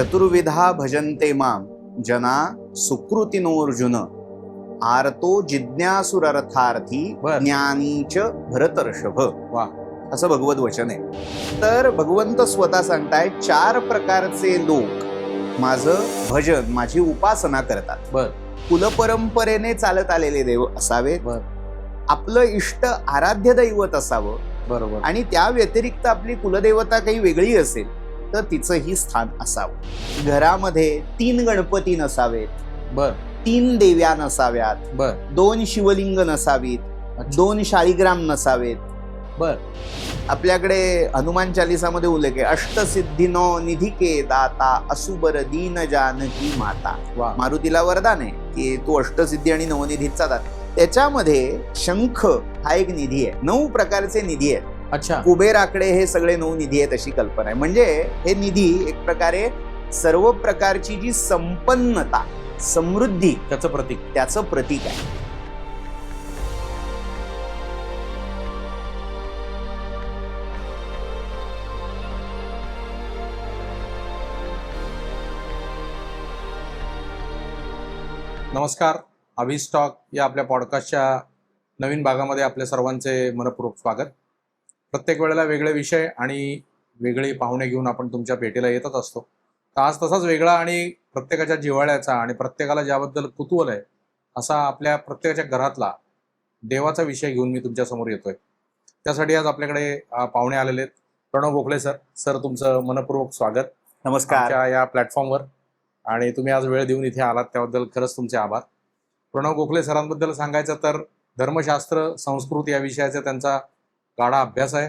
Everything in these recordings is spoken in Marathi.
चतुर्विधा भजन्ते माम जना सुकृतिनोऽर्जुन आर्तो जिज्ञासुरर्थार्थी ज्ञानीच भरतर्षभ. वा, असं भगवत वचन आहे. तर भगवंत स्वतः सांगतायत 4 प्रकारचे लोक माझं भजन, माझी उपासना करतात. कुलपरंपरेने चालत आलेले देव असावेत, आपलं इष्ट आराध्य दैवत असावं, बरोबर, आणि त्या व्यतिरिक्त आपली कुलदेवता काही वेगळी असेल तर तिचंही स्थान असावं. घरामध्ये 3 गणपती नसावेत, 3 देव्या नसाव्यात, 2 शिवलिंग नसावीत, 2 शाळीग्राम नसावेत. आपल्याकडे हनुमान चालिसामध्ये उल्लेख आहे, अष्टसिद्धीनो निधिके दाता असुबर दीन जानकी माता. मारुतीला वरदान आहे की तू अष्टसिद्धी आणि नवनिधीचा दाता. त्याच्यामध्ये शंख हा एक निधी आहे. 9 प्रकारचे निधी आहेत. अच्छा, कुबेराकडे हे सगळे 9 निधी आहेत अशी कल्पना आहे. म्हणजे हे निधी एक प्रकारे सर्व प्रकारची जी संपन्नता, समृद्धी, त्याचं प्रतीक आहे. नमस्कार. अभिस्टॉक या आपल्या पॉडकास्टच्या नवीन भागामध्ये आपल्या सर्वांचे मनपूर्वक स्वागत. प्रत्येक वेळेला वेगळे विषय आणि वेगळे पाहुणे घेऊन आपण तुमच्या भेटीला येतच असतो. तर आज तसाच वेगळा आणि प्रत्येकाच्या जिव्हाळ्याचा आणि प्रत्येकाला ज्याबद्दल कुतूहल आहे असा आपल्या प्रत्येकाच्या घरातला देवाचा विषय घेऊन मी तुमच्यासमोर येतोय. त्यासाठी आज आपल्याकडे पाहुणे आलेले आहेत. प्रणव गोखले सर, तुमचं मनपूर्वक स्वागत. नमस्कार. या प्लॅटफॉर्मवर आणि तुम्ही आज वेळ देऊन इथे आलात त्याबद्दल खरंच तुमचे आभार. प्रणव गोखले सरांबद्दल सांगायचं तर धर्मशास्त्र, संस्कृत या विषयाचा त्यांचा गाढा अभ्यास आहे.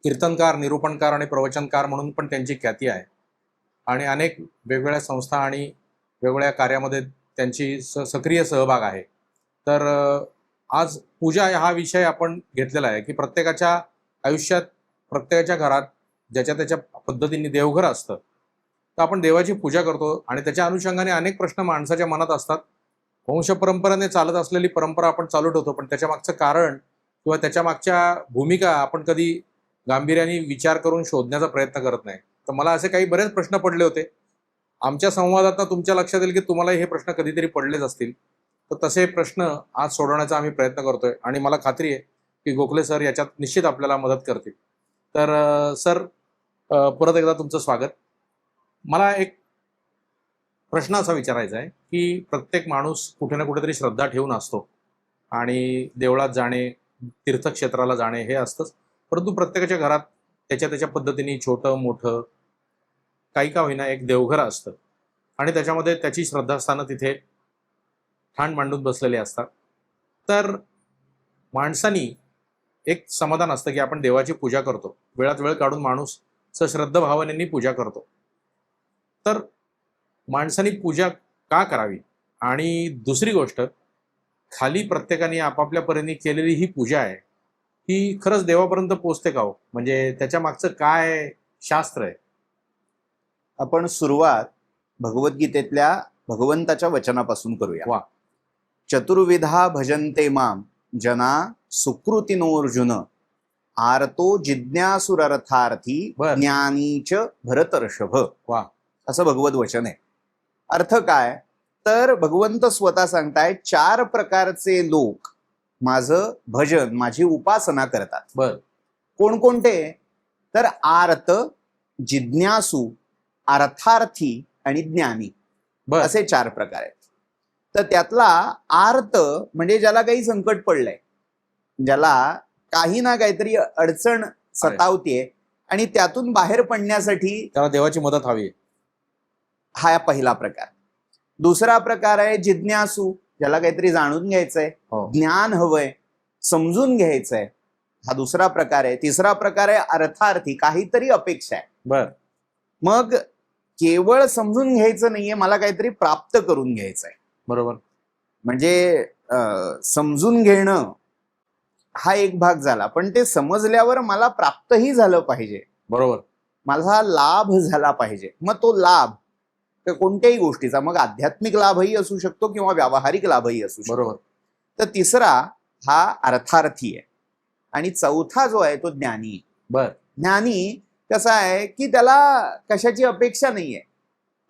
कीर्तनकार, निरूपणकार आणि प्रवचनकार म्हणून पण त्यांची ख्याती आहे आणि अनेक वेगवेगळ्या संस्था आणि वेगवेगळ्या कार्यामध्ये त्यांची सक्रिय सहभाग आहे. तर आज पूजा हा विषय आपण घेतलेला आहे की प्रत्येकाच्या आयुष्यात, प्रत्येकाच्या घरात ज्याच्या त्याच्या पद्धतीने देवघर असतं, तर आपण देवाची पूजा करतो आणि त्याच्या अनुषंगाने अनेक प्रश्न माणसाच्या मनात असतात. वंशपरंपरेने चालत असलेली परंपरा आपण चालू ठेवतो, पण त्याच्या मागचं कारण किंवा त्याच्या मागच्या भूमिका आपण कधी गांभीर्याने विचार करून शोधण्याचा प्रयत्न करत नाही. तर मला असे काही बरेच प्रश्न पडले होते. आमच्या संवादात तुमच्या लक्षात येईल की तुम्हाला हे प्रश्न कधीतरी पडलेच असतील. तर तसे प्रश्न आज सोडवण्याचा आम्ही प्रयत्न करतोय आणि मला खात्री आहे की गोखले सर याच्यात निश्चित आपल्याला मदत करतील. तर सर, परत एकदा तुमचं स्वागत. मला एक प्रश्न असा विचारायचा आहे की प्रत्येक माणूस कुठे ना कुठेतरी श्रद्धा ठेवून असतो आणि देवळात जाणे, तीर्थक्षेत्राला जाणे हे असतंच, परंतु प्रत्येकाच्या घरात त्याच्या पद्धतीने छोटं मोठं काही का होईना एक देवघर असतं आणि त्याच्यामध्ये त्याची श्रद्धास्थानं तिथे ठाण मांडून बसलेले असतात. तर माणसानी एक समाधान असतं की आपण देवाची पूजा करतो, वेळात वेळ काढून माणूस सश्रद्ध भावनेनी पूजा करतो. तर माणसानी पूजा का करावी, आणि दुसरी गोष्ट, खाली प्रत्येकाने आपापल्या परीने केलेली ही पूजा आहे ही खरंच देवापर्यंत पोहोचते का हो? म्हणजे त्याच्या मागचं काय शास्त्र आहे? आपण सुरुवात भगवद्गीतेतल्या भगवंताच्या वचनापासून करूया. वा. चतुर्विधा भजन्ते माम जना सुकृतिनोऽर्जुन आर्तो जिज्ञासुरर्थार्थी ज्ञानीच भरतर्षभ. वा, असं भगवत वचन आहे. अर्थ काय? तर भगवंत स्वतः सांगतायत 4 प्रकारचे लोक माझं भजन, माझी उपासना करतात. कोणकोणते? तर आर्त, जिज्ञासू, अर्थार्थी आणि ज्ञानी, असे 4 प्रकार आहेत. तर त्यातला आर्त म्हणजे ज्याला काही संकट पडलंय, ज्याला काही ना काहीतरी अडचण सतावतीये आणि त्यातून बाहेर पडण्यासाठी त्याला देवाची मदत हवी, हा पहिला प्रकार. दुसरा प्रकार आहे जिज्ञासू, ज्याला काहीतरी जाणून घ्यायचंय, ज्ञान हवंय, समजून घ्यायचंय, हा दुसरा प्रकार आहे. तिसरा प्रकार आहे अर्थार्थी, काहीतरी अपेक्षा आहे. मग केवळ समजून घ्यायचं नाहीये, मला काहीतरी प्राप्त करून घ्यायचंय. बरोबर. म्हणजे समजून घेणं हा एक भाग झाला, पण ते समजल्यावर मला प्राप्तही झालं पाहिजे. बरोबर. माझा लाभ झाला पाहिजे. मग तो लाभ कोणत्याही गोष्टीचा, मग आध्यात्मिक लाभही असू शकतो किंवा व्यावहारिक लाभही असू शकतो. बरोबर. तर तिसरा हा अर्थार्थी आहे आणि चौथा जो आहे तो ज्ञानी. ज्ञानी कसा आहे की त्याला कशाची अपेक्षा नाहीये,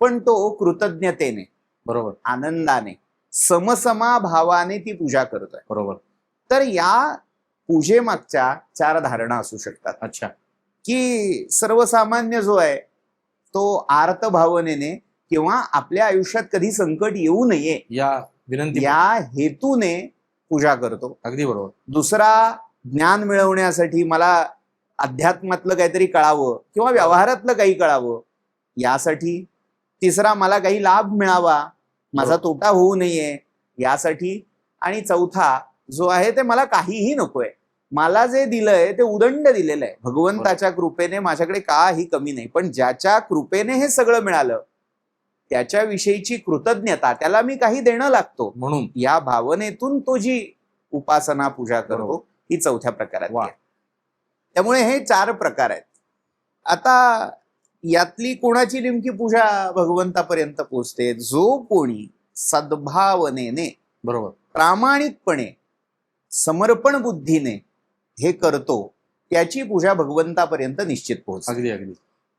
पण तो कृतज्ञतेने, बरोबर आनंदाने, समसमा भावाने ती पूजा करतोय. बरोबर. तर या पूजेमागच्या 4 धारणा असू शकतात. अच्छा. की सर्वसामान्य जो आहे तो आर्त भावनेने किंवा आपल्या आयुष्यात कधी संकट येऊ नये या विनंती, या हेतूने पूजा करतो. अगदी बरोबर. दुसरा, ज्ञान मिळवण्यासाठी मला अध्यात्मातलं काहीतरी कळावं किंवा व्यवहारातलं काही कळावं यासाठी. तिसरा, मला काही लाभ मिळावा, माझा तोटा होऊ नये यासाठी. आणि चौथा जो आहे ते मला काहीही नकोय, मला जे दिलंय ते उदंड दिलेलं आहे. भगवंताच्या कृपेने माझ्याकडे काही कमी नाही, पण ज्याच्या कृपेने हे सगळं मिळालं त्याच्याविषयीची कृतज्ञता, त्याला मी काही देणं लागतो म्हणून या भावनेतून तो जी उपासना पूजा करतो ही चौथ्या प्रकारात वा. आहे. त्यामुळे हे 4 प्रकार आहेत. आता यातली कोणाची नेमकी पूजा भगवंतापर्यंत पोहोचते? जो कोणी सद्भावनेने, बरोबर, प्रामाणिकपणे, समर्पण बुद्धीने हे करतो त्याची पूजा भगवंतापर्यंत निश्चित पोहोचते. अगदी अगदी.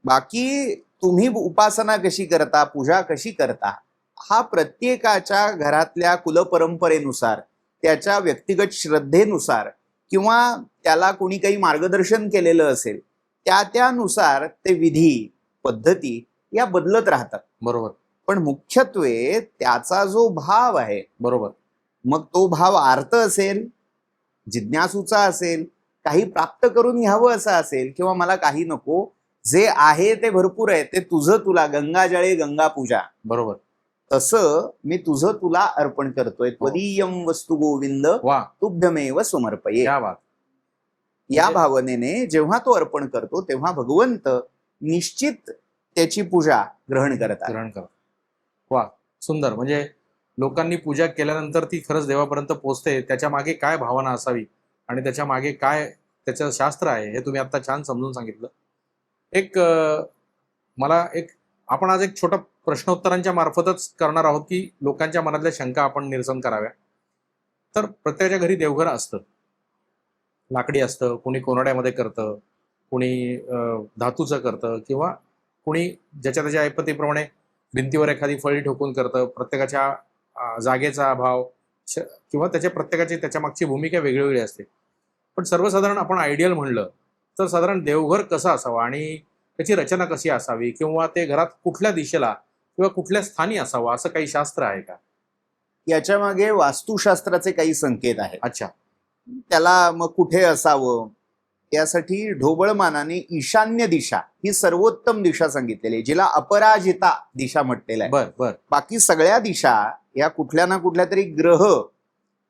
बाकी तुम्ही उपासना कशी करता, पूजा कशी करता, हा प्रत्येकाच्या घरातल्या कुलपरंपरेनुसार, त्याच्या व्यक्तिगत श्रद्धेनुसार किंवा त्याला कोणी काही मार्गदर्शन केलेलं असेल त्यानुसार ते विधी पद्धती या बदलत राहतात. बरोबर. पण मुख्यत्वे त्याचा जो भाव आहे, बरोबर, मग तो भाव आर्त असेल, जिज्ञासूचा असेल, काही प्राप्त करून घ्यावं असा असेल, किंवा मला काही नको, जे आहे ते भरपूर आहे, ते तुझं तुला, गंगा जळे गंगा पूजा, बरोबर, तसं मी तुझं तुला अर्पण करतोय. त्वदीयम वस्तु गोविंद वा, तुभ्यमेव समर्पये. क्या बात. या भावनेने जेव्हा तो अर्पण करतो तेव्हा भगवंत निश्चित त्याची पूजा ग्रहण करतात. ग्रहण करा. वा, सुंदर. म्हणजे लोकांनी पूजा केल्यानंतर ती खरंच देवापर्यंत पोहोचते, त्याच्या मागे काय भावना असावी आणि त्याच्या मागे काय त्याचं शास्त्र आहे हे तुम्ही आता छान समजून सांगितलं. मला आपण आज एक छोटा प्रश्नोत्तरांच्या मार्फतच करणार आहोत की लोकांच्या मनातल्या शंका आपण निरसन कराव्या. तर प्रत्येकाच्या घरी देवघर असतं, लाकडी असतं, कोणी कोनाड्यामध्ये करतं, कोणी धातूचं करतं, किंवा कोणी ज्याच्या त्याच्या ऐपतीप्रमाणे भिंतीवर एखादी फळी ठोकून करतं. प्रत्येकाच्या जागेचा अभाव किंवा प्रत्येकाची त्याच्या मागची भूमिका वेगळी असते. पण सर्वसाधारण आपण आयडियल म्हणलं तर साधारण देवघर कसं असावं आणि त्याची रचना कशी असावी, किंवा ते घरात कुठल्या दिशेला किंवा कुठल्या स्थानी असावं, असं काही शास्त्र आहे का? याच्या मागे वास्तुशास्त्राचे काही संकेत आहेत. अच्छा. त्याला मग कुठे असावं यासाठी ढोबळमानाने ईशान्य दिशा ही सर्वोत्तम दिशा सांगितलेली आहे, जिला अपराजिता दिशा म्हटलेलं आहे. बर बर. बाकी सगळ्या दिशा या कुठल्या ना कुठल्या तरी ग्रह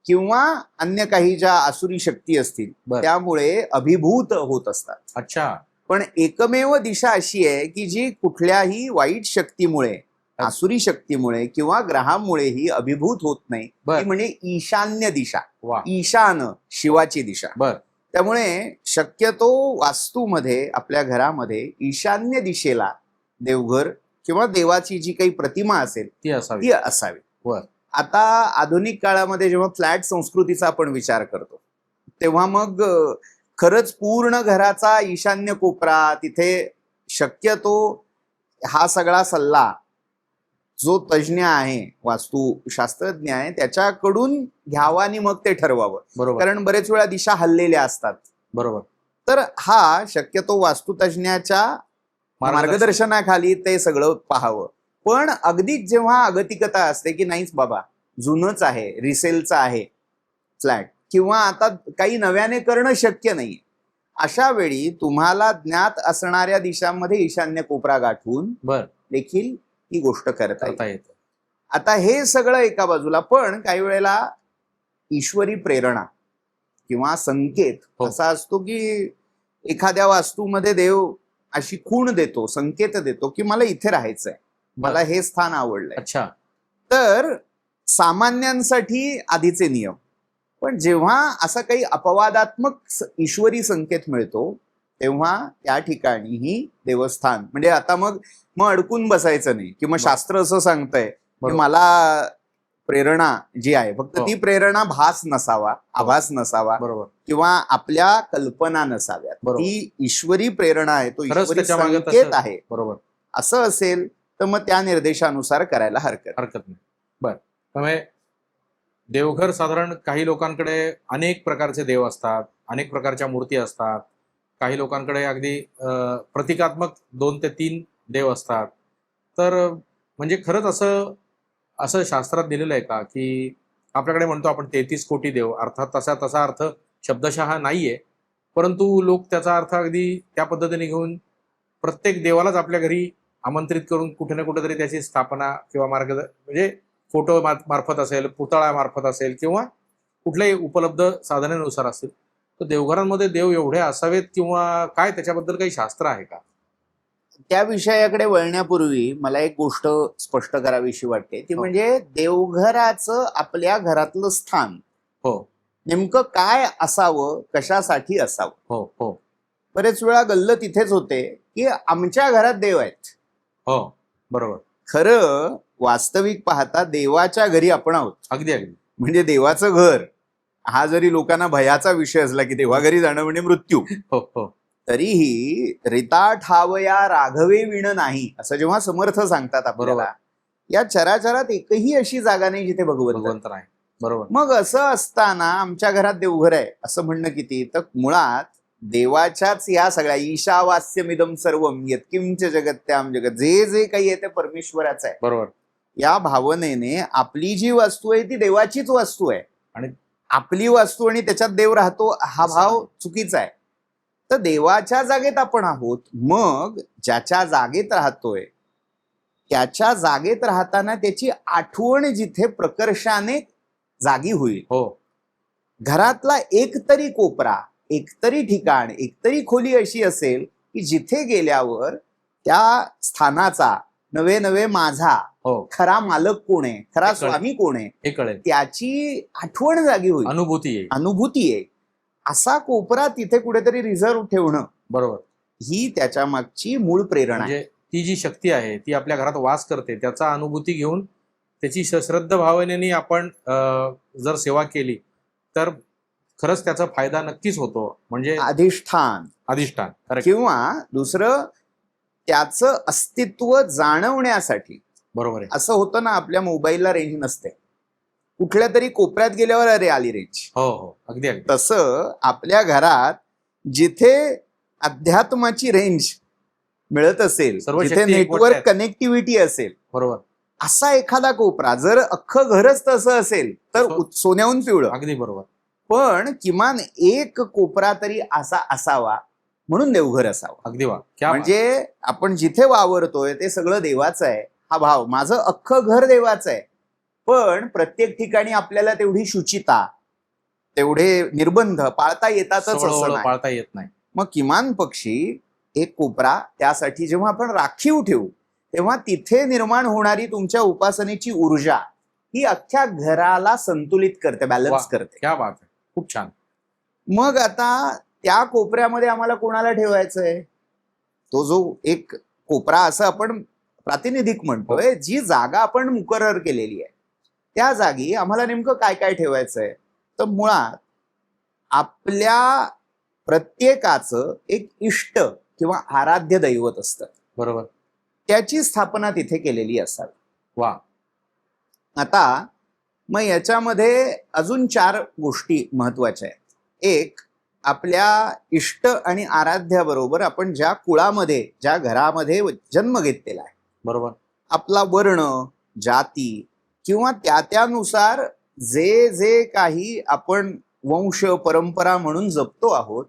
किंवा अन्य काही ज्या आसुरी शक्ती असतील त्यामुळे अभिभूत होत असतात. अच्छा. पण एकमेव दिशा अशी आहे की जी कुठल्याही वाईट शक्तीमुळे, आसुरी शक्तीमुळे किंवा ग्रहामुळेही अभिभूत होत नाही, ती म्हणजे ईशान्य दिशा. ईशान शिवाची दिशा. बर. त्यामुळे शक्यतो वास्तूमध्ये आपल्या घरामध्ये ईशान्य दिशेला देवघर किंवा देवाची जी काही प्रतिमा असेल ती असावी. आता आधुनिक काळामध्ये जेव्हा फ्लॅट संस्कृतीचा आपण विचार करतो तेव्हा मग खरंच पूर्ण घराचा ईशान्य कोपरा, तिथे शक्यतो हा सगळा सल्ला जो तज्ज्ञ आहे, वास्तुशास्त्रज्ञ आहे, त्याच्याकडून घ्यावा आणि मग ते ठरवावं. बरोबर. कारण बरेच वेळा दिशा हललेल्या असतात. बरोबर. तर हा शक्यतो वास्तुतज्ञाच्या मार्गदर्शनाखाली ते सगळं पाहावं. पण अगदीच जेव्हा अगतिकता असते की नाहीच बाबा, जुनच आहे, रिसेलचं आहे फ्लॅट, किंवा आता काही नव्याने करणं शक्य नाही, अशा वेळी तुम्हाला ज्ञात असणाऱ्या दिशांमध्ये ईशान्य कोपरा गाठून देखील ही गोष्ट करता येते. आता हे सगळं एका बाजूला, पण काही वेळेला ईश्वरी प्रेरणा किंवा संकेत असा असतो की एखाद्या वास्तूमध्ये देव अशी खूण देतो, संकेत देतो की मला इथे राहायचंय, मला हे स्थान आवडलंय. अच्छा. तर सामान्यांसाठी आधीचे नियम, पण जेव्हा असा काही अपवादात्मक ईश्वरी संकेत मिळतो तेव्हा त्या ठिकाणीही देवस्थान, म्हणजे आता मग अडकून बसायचं नाही की मग शास्त्र असं सांगतंय की मला प्रेरणा जी आहे फक्त हो. ती प्रेरणा भास नसावा, आभास नसावा बरोबर. किंवा आपल्या कल्पना नसाव्यात. बरोबर. ती ईश्वरी प्रेरणा आहे, तो खरंच ईश्वरी त्याच्या मागे संकेत तसं- आहे. बरोबर. असं असेल तर मग त्या निर्देशानुसार करायला हरकत नाही. बर, त्यामुळे देवघर साधारण काही लोकांकडे अनेक प्रकारचे देव असतात, अनेक प्रकारच्या मूर्ती असतात. काही लोकांकडे अगदी प्रतिकात्मक 2 ते 3 देव असतात. तर म्हणजे खरंच असं असं शास्त्रात दिलेलं आहे का, की आपल्याकडे म्हणतो आपण 33 कोटी देव, अर्थात तसा अर्थ शब्दशः नाहीये, परंतु लोक त्याचा अर्थ अगदी त्या पद्धतीने घेऊन प्रत्येक देवालाच आपल्या घरी आमंत्रित करून कुठे ना कुठेतरी त्याची स्थापना किंवा म्हणजे फोटो मार्फत असेल, पुतळा मार्फत असेल किंवा कुठल्याही उपलब्ध साधनेनुसार असेल, तर देवघरांमध्ये देव एवढे असावेत किंवा काय, त्याच्याबद्दल काही शास्त्र आहे का? त्या विषयाकडे वळण्यापूर्वी मला एक गोष्ट स्पष्ट करावीशी वाटते, ती हो. म्हणजे देवघराचं आपल्या घरातलं स्थान हो नेमकं काय असावं, कशासाठी असावं. हो हो बरेच वेळा गल्लत तिथेच होते की आमच्या घरात देव आहेत. हो बरोबर. खरं वास्तविक पाहता देवाच्या घरी आपण आहोत. अगदी अगदी. म्हणजे देवाचं घर हा जरी लोकांना भयाचा विषय असला की देवाघरी जाणं म्हणजे मृत्यू, हो हो तरीही रिता ठावया राघवे विण नाही असं जेव्हा समर्थ सांगतात आपल्याला, बरोबर. या चराचरात एकही अशी जागा नाही जिथे भगवंत आहे. भगवंत नाही. बरोबर. मग असं असताना आमच्या घरात देवघर आहे असं म्हणणं किती, तर मुळात देवाच्याच या सगळ्या ईशावास्यमिदम सर्वम यत्किंच जगत्याम जगत, जे जे काही आहे ते परमेश्वराचं आहे. बरोबर. या भावनेने आपली जी वस्तू आहे ती देवाचीच वस्तू आहे आणि आपली वस्तू आणि त्याच्यात देव राहतो हा भाव चुकीचा आहे. तर देवाच्या जागेत आपण आहोत, मग ज्याच्या जागेत राहतोय त्याच्या जागेत राहताना त्याची आठवण जिथे प्रकर्षाने जागी होईल. हो घरातला एकतरी कोपरा, एकतरी ठिकाण, एकतरी खोली अशी असेल की जिथे गेल्यावर त्या स्थानाचा नवे नवे माझा हो खरा मालक कोण आहे, खरा हे कळेल. स्वामी कोण आहे, हे कळेल, त्याची आठवण जागी होईल, अनुभूती येईल. अनुभूती आहे. असा कोपरा तिथे कुठेतरी रिझर्व्ह ठेवणं बरोबर. ही त्याच्या मागची मूळ प्रेरणा आहे. म्हणजे ती जी शक्ती आहे ती आपल्या घरात वास करते, त्याचा अनुभूती घेऊन त्याची श्रद्ध भावनेने आपण जर सेवा केली तर खरंच त्याचा फायदा नक्कीच होतो. म्हणजे अधिष्ठान अधिष्ठान. Correct. किंवा दुसरं त्याचं अस्तित्व जाणवण्यासाठी. बरोबर आहे. असं होतं ना, आपल्या मोबाईलला रेंज नसते, कुठल्या तरी कोपऱ्यात गेल्यावर अरे आली रेंज. हो हो अगदी अगदी. तसं आपल्या घरात जिथे अध्यात्माची रेंज मिळत असेल, सर्व जिथे शक्ती नेटवर्क एकवटल्यात. कनेक्टिव्हिटी असेल, बरोबर. असा एखादा कोपरा, जर अख्खं घरच तसं असेल तर सोन्याहून पिवळं, अगदी बरोबर. पण किमान एक कोपरा तरी असा असावा, म्हणून देवघर असावं. अगदी वा. क्या बात. म्हणजे आपण जिथे वावरतोय ते सगळं देवाचं आहे हा भाव. माझं अख्खं घर देवाचं आहे, पण प्रत्येक ठिकाणी आपल्याला तेवढी शुचिता, तेवढे निर्बंध पाळता येतातच असं सवळं नाही. पाळता येत नाही. मग किमान पक्षी एक कोपरा, त्यासाठी जेव्हा आपण राखीव ठेवू तेव्हा तिथे निर्माण होणारी तुमच्या उपासनेची ऊर्जा ही अख्ख्या घराला संतुलित करते, बॅलन्स वा. करते. क्या बात आहे. खूप छान. मग आता त्या कोपऱ्यामध्ये आम्हाला कोणाला ठेवायचंय, तो जो एक कोपरा असं आपण प्रातिनिधिक म्हणतोय, जी जागा आपण मुकर्रर केलेली आहे त्या जागी आम्हाला नेमकं काय काय ठेवायचंय, तर मुळात आपल्या प्रत्येकाचं एक इष्ट किंवा आराध्य दैवत असतं. बरोबर. त्याची स्थापना तिथे केलेली असावी. वा. आता मग याच्यामध्ये अजून 4 गोष्टी महत्वाच्या आहेत. एक, आपल्या इष्ट आणि आराध्याबरोबर आपण ज्या कुळामध्ये, ज्या घरामध्ये जन्म घेतलेला आहे, बरोबर. आपला वर्ण, जाती किंवा त्यानुसार जे जे काही आपण वंश परंपरा म्हणून जपतो आहोत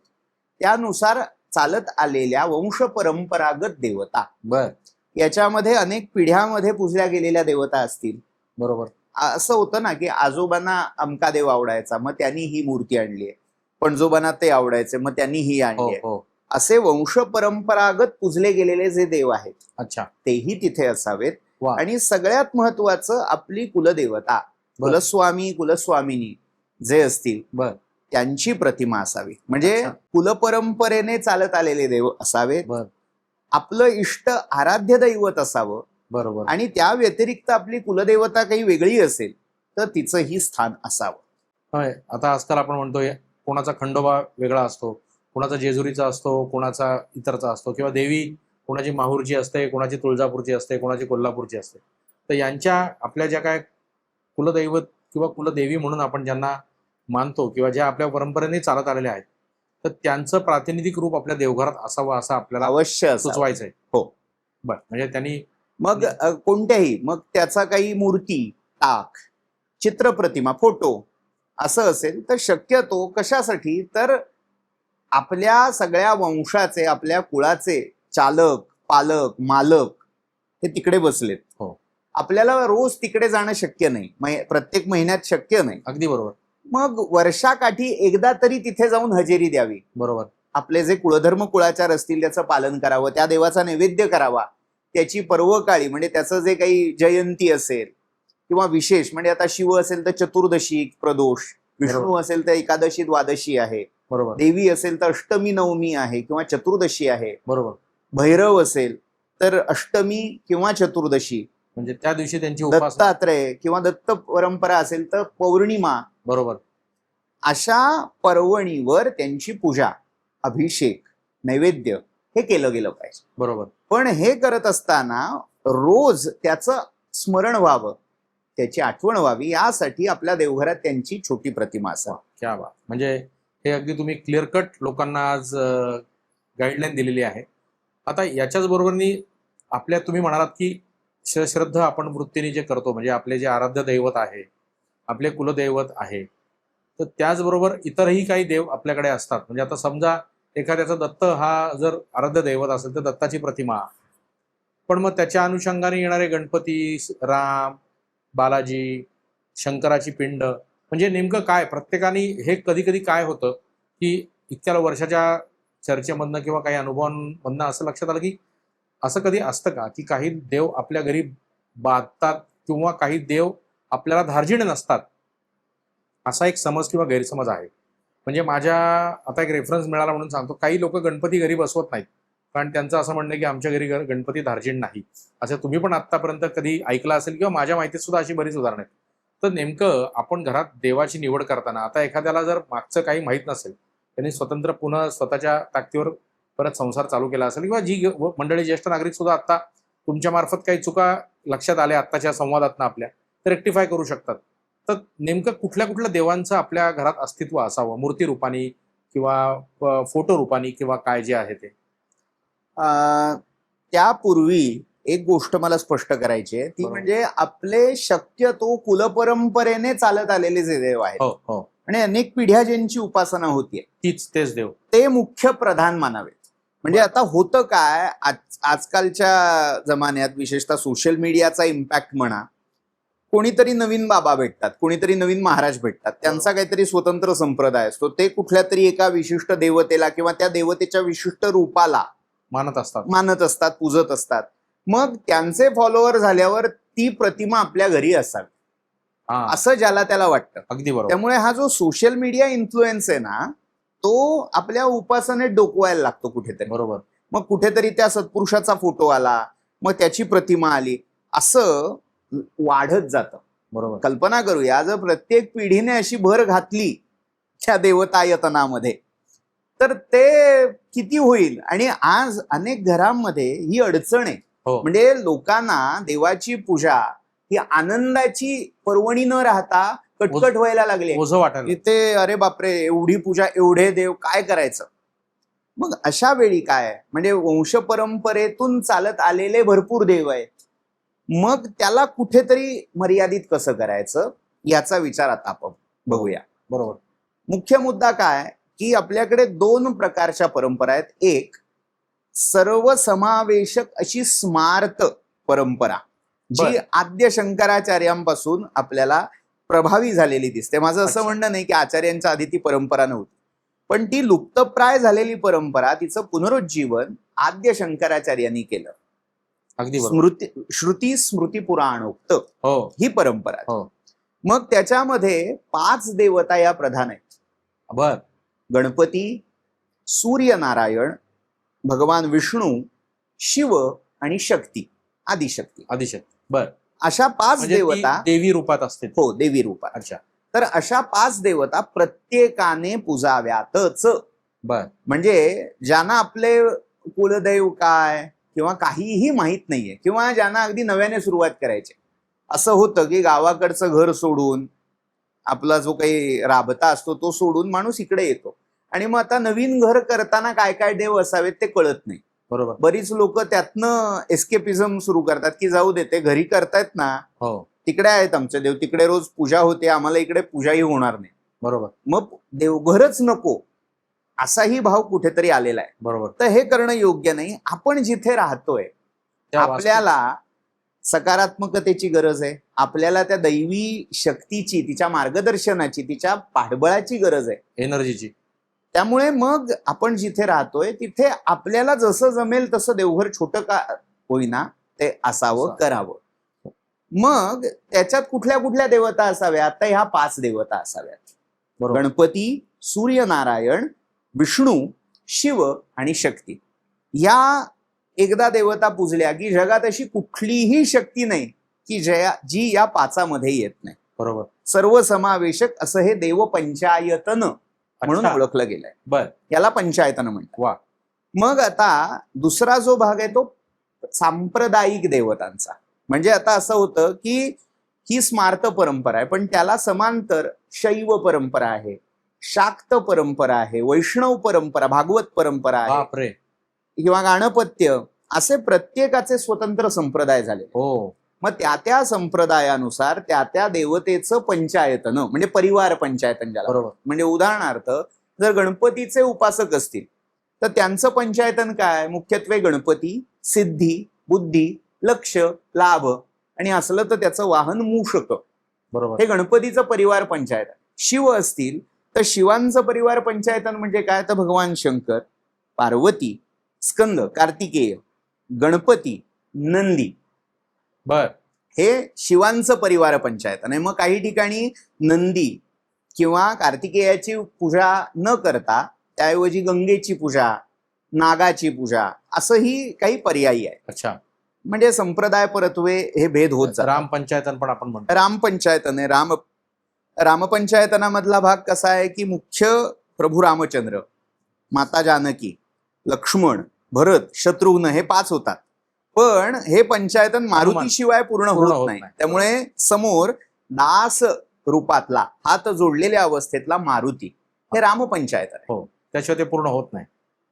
त्यानुसार चालत आलेल्या वंश परंपरागत देवता. बर. याच्यामध्ये अनेक पिढ्यामध्ये पूजल्या गेलेल्या देवता असतील. बरोबर. असं होतं ना की आजोबांना अमका देव आवडायचा, मग त्यांनी ही मूर्ती आणली आहे, पणजोबांना ते आवडायचे, मग त्यांनी ही हो आणली आहे. हो. असे वंश परंपरागत पूजले गेलेले जे देव आहेत अच्छा. तेही तिथे असावेत. वा. आणि सगळ्यात महत्वाचं आपली कुलदेवता, कुलस्वामी कुलस्वामिनी जे असतील बर. त्यांची प्रतिमा असावी. म्हणजे अच्छा. कुलपरंपरेने चालत आलेले देव असावेत, बर. आपलं इष्ट आराध्य दैवत असावं, बरोबर. आणि त्या व्यतिरिक्त आपली कुलदेवता काही वेगळी असेल तर तिचंही स्थान असावं. होय, आता आजकाल आपण म्हणतोय कोणाचा खंडोबा वेगळा असतो, कोणाचा जेजुरीचा असतो, कोणाचा इतरचा असतो, किंवा देवी कोणाची माहूरची असते, कोणाची तुळजापूरची असते, कोणाची कोल्हापूरची असते. तर यांच्या आपल्या ज्या काय कुलदैवत किंवा कुलदेवी म्हणून आपण ज्यांना मानतो किंवा ज्या आपल्या परंपरेने चालत आलेल्या आहेत, तर त्यांचं प्रातिनिधिक रूप आपल्या देवघरात असावं असं आपल्याला अवश्य असावं. सुचवायचंय. हो. बर, म्हणजे त्यांनी मग कोणत्याही, मग त्याचा काही मूर्ती, टाक, चित्रप्रतिमा, फोटो असं असेल तर शक्यतो कशासाठी, तर आपल्या सगळ्या वंशाचे, आपल्या कुळाचे चालक, पालक, मालक हे तिकडे बसलेत. हो. आपल्याला रोज तिकडे जाणं शक्य नाही, प्रत्येक महिन्यात शक्य नाही. अगदी बरोबर. मग वर्षाकाठी एकदा तरी तिथे जाऊन हजेरी द्यावी. बरोबर. आपले जे कुळधर्म कुळाचार असतील त्याचं पालन करावं, त्या देवाचा नैवेद्य करावा, त्याची पर्वकाळी म्हणजे त्याचं जे काही जयंती असेल किंवा विशेष म्हणजे आता शिव असेल तर चतुर्दशी प्रदोष, विष्णू असेल तर एकादशी द्वादशी आहे, बरोबर. देवी असेल तर अष्टमी नवमी आहे किंवा चतुर्दशी आहे, बरोबर. भैरव असेल तर अष्टमी किंवा चतुर्दशी, म्हणजे त्या दिवशी त्यांची उपासना. दत्तात्रय किंवा दत्त परंपरा असेल तर पौर्णिमा. बरोबर. अशा पर्वणीवर त्यांची पूजा, अभिषेक, नैवेद्य हे केलं गेलं पाहिजे. बरोबर. पण हे करत असताना रोज त्याचं स्मरण व्हावं, त्याची आठवण व्हावी, यासाठी आपल्या देवघरात त्यांची छोटी प्रतिमा असावी. क्या बात. म्हणजे हे अगदी तुम्ही क्लिअर कट लोकांना आज गाईडलाईन दिलेली आहे. आता याच्याच बरोबरनी आपल्या तुम्ही म्हणालात की श्रद्धा आपण वृत्तीने जे करतो, म्हणजे आपले जे आराध्य दैवत आहे, आपले कुलदैवत आहे, तर त्याचबरोबर इतरही काही देव आपल्याकडे असतात. म्हणजे आता समजा एखाद्याचा दत्त हा जर आराध्य दैवत असेल तर दत्ताची प्रतिमा, पण मग त्याच्या अनुषंगाने येणारे गणपती, राम, बालाजी, शंकराची पिंड, म्हणजे नेमकं काय प्रत्येकाने हे कधी कधी काय होतं की इतक्या वर्षाच्या चर्चेमधनं किंवा काही अनुभवांमधनं असं लक्षात आलं की असं कधी असतं का की काही देव आपल्या घरी बाधतात किंवा काही देव आपल्याला धार्जिण नसतात, असा एक समज किंवा गैरसमज आहे. म्हणजे माझ्या आता एक रेफरन्स मिळाला म्हणून सांगतो, काही लोक गणपती घरी बसवत नाहीत कारण त्यांचं असं म्हणणं की आमच्या घरी गणपती धार्जिण नाही. असं तुम्ही पण आतापर्यंत कधी ऐकलं असेल किंवा माझ्या माहितीत सुद्धा अशी बरीच उदाहरणं आहेत. तर नेमकं आपण घरात देवाची निवड करताना, आता एखाद्याला जर मागचं काही माहीत नसेल, त्यांनी स्वतंत्र पुन्हा स्वतःच्या ताकदीवर परत संसार चालू केला असेल, किंवा जी मंडळी ज्येष्ठ नागरिक सुद्धा आता तुमच्या मार्फत काही चुका लक्षात आल्या आत्ताच्या संवादातनं आपल्या, तर रेक्टिफाय करू शकतात. तर नेमकं कुठल्या कुठल्या देवांचं आपल्या घरात अस्तित्व असावं, मूर्ती रूपानी किंवा फोटो रूपानी किंवा काय जे आहे ते? त्यापूर्वी एक गोष्ट मला स्पष्ट करायची आहे, ती बरोबर. म्हणजे आपले शक्यतो कुलपरंपरेने चालत आलेले जे देव आहेत, हो हो, आणि अनेक पिढ्या ज्यांची उपासना होतीये, तेच देव, ते मुख्य प्रधान मानावेत. म्हणजे आता होतं काय, आजकालच्या जमान्यात विशेषतः सोशल मीडियाचा इम्पॅक्ट म्हणा, कोणीतरी नवीन बाबा भेटतात, कोणीतरी नवीन महाराज भेटतात, त्यांचा काहीतरी स्वतंत्र संप्रदाय असतो, ते कुठल्या तरी एका विशिष्ट देवतेला किंवा त्या देवतेच्या विशिष्ट रूपाला मानत असतात, पूजत असतात. मग त्यांचे फॉलोअर झाल्यावर ती प्रतिमा आपल्या घरी असावी असं ज्याला त्याला वाटतं. अगदी बरोबर. त्यामुळे हा जो सोशल मीडिया इन्फ्लुएन्स आहे ना, तो आपल्या उपासनेत डोकवायला लागतो कुठेतरी. बरोबर. मग कुठेतरी त्या सत्पुरुषाचा फोटो आला, मग त्याची प्रतिमा आली, असं वाढत जातं. बरोबर. कल्पना करूया, जर प्रत्येक पिढीने अशी भर घातली त्या देवतायतनामध्ये, तर ते किती होईल. आणि आज अनेक घरांमध्ये ही अडचण आहे. हो. म्हणजे लोकांना देवाची पूजा ही आनंदाची पर्वणी न राहता कटकट व्हायला लागली, ओझं वाटायला. इथे अरे बापरे, एवढी पूजा, एवढे देव, काय करायचं. मग अशा वेळी काय, म्हणजे वंश परंपरेतून चालत आलेले भरपूर देव आहेत, मग त्याला कुठेतरी मर्यादित कसं करायचं याचा विचार आता आपण बघूया. बरोबर. मुख्य मुद्दा काय की आपल्याकडे दोन प्रकारच्या परंपरा आहेत. एक सर्वसमावेशक अशी स्मार्त परंपरा, जी आद्य शंकराचार्यांपासून आपल्याला प्रभावी झालेली दिसते. माझं असं म्हणणं नाही की आचार्यांच्या आधी ती परंपरा नव्हती, पण ती लुप्तप्राय झालेली परंपरा, तिचं पुनरुज्जीवन आद्य शंकराचार्यांनी केलं. अगदी बरोबर. श्रुती स्मृती पुराणोक्त हो, ही परंपरा. हो. मग त्याच्यामध्ये 5 देवता या प्रधान आहेत. बर. गणपती, सूर्यनारायण, भगवान विष्णू, शिव आणि शक्ती, आदिशक्ती. आदिशक्ती. बर. अशा 5 म्हणजे ती देवता देवी रूपात असते. हो देवी रूपात. अच्छा. तर अशा 5 देवता प्रत्येकाने पुजाव्यातच. बर. म्हणजे ज्यांना आपले कुलदैव काय किंवा काहीही माहित नाहीये, किंवा ज्यांना अगदी नव्याने सुरुवात करायची, असं होतं की गावाकडचं घर सोडून, आपला जो काही राबता असतो तो सोडून माणूस इकडे येतो, आणि मग आता नवीन घर करताना काय काय देव असावेत ते कळत नाही. बरोबर. बरीच लोक त्यातनं एस्केपिझम सुरू करतात की जाऊ देते, घरी करतायत ना, हो. तिकडे आहेत आमचे देव, तिकडे रोज पूजा होते, आम्हाला इकडे पूजाही होणार नाही. बरोबर. मग देवघरच नको असाही भाव कुठेतरी आलेला आहे. बरोबर. तर हे करणं योग्य नाही. आपण जिथे राहतोय आपल्याला सकारात्मकतेची गरज आहे, आपल्याला त्या दैवी शक्तीची, तिच्या मार्गदर्शनाची, तिच्या पाठबळाची गरज आहे, एनर्जीची. त्यामुळे मग आपण जिथे राहतोय तिथे आपल्याला जसं जमेल तसं देवघर छोटं का होईना ते असावं, करावं. मग त्याच्यात कुठल्या कुठल्या देवता असाव्यात? तर ह्या 5 देवता असाव्यात. गणपती, सूर्यनारायण, विष्णू, शिव आणि शक्ती. या एकदा देवता पूजल्या की जगात अशी कुठलीही शक्ती नाही की जी या 5मध्ये येत नाही. बरोबर. सर्वसमावेशक असं हे देव पंचायतन म्हणून ओळखलं गेलंय. बर. याला पंचायतन म्हणतात. वा. मग आता दुसरा जो भाग आहे तो सांप्रदायिक देवतांचा. म्हणजे आता असं होतं की ही स्मार्त परंपरा आहे, पण त्याला समांतर शैव परंपरा आहे, शाक्त परंपरा आहे, वैष्णव परंपरा, भागवत परंपरा आहे, किंवा गाणपत्य, असे प्रत्येकाचे स्वतंत्र संप्रदाय झाले. हो. मग त्या संप्रदायानुसार त्या देवतेचं पंचायतन म्हणजे परिवार पंचायतन ज्याला. बरोबर. म्हणजे उदाहरणार्थ जर गणपतीचे उपासक असतील तर त्यांचं पंचायतन काय? मुख्यत्वे गणपती, सिद्धी, बुद्धी, लक्ष, लाभ, आणि असलं तर त्याचं वाहन मूषक. बरोबर. हे गणपतीचं परिवार पंचायतन. शिव असतील तर शिवांचं परिवार पंचायतन म्हणजे काय? तर भगवान शंकर, पार्वती, स्कंद, कार्तिकेय, गणपती, नंदी. बर. हे शिवांचं परिवार पंचायतन आहे. मग काही ठिकाणी नंदी किंवा कार्तिकेयाची पूजा न करता त्याऐवजी गंगेची पूजा, नागाची पूजा, असंही काही पर्यायी आहे. अच्छा. म्हणजे संप्रदाय परत्वे हे भेद होत जातात. राम पंचायतन पण आपण म्हणतो. राम पंचायतन आहे. रामपंचायतनामधला भाग कसा आहे की मुख्य प्रभू रामचंद्र, माता जानकी, लक्ष्मण, भरत, शत्रुघ्न हे 5 होतात. पण हे पंचायतन मारुतीशिवाय पूर्ण होत नाही. त्यामुळे समोर दास रूपातला, हात जोडलेल्या अवस्थेतला मारुती हे रामपंचायतन आहे. हो, त्याशिवाय ते पूर्ण होत नाही.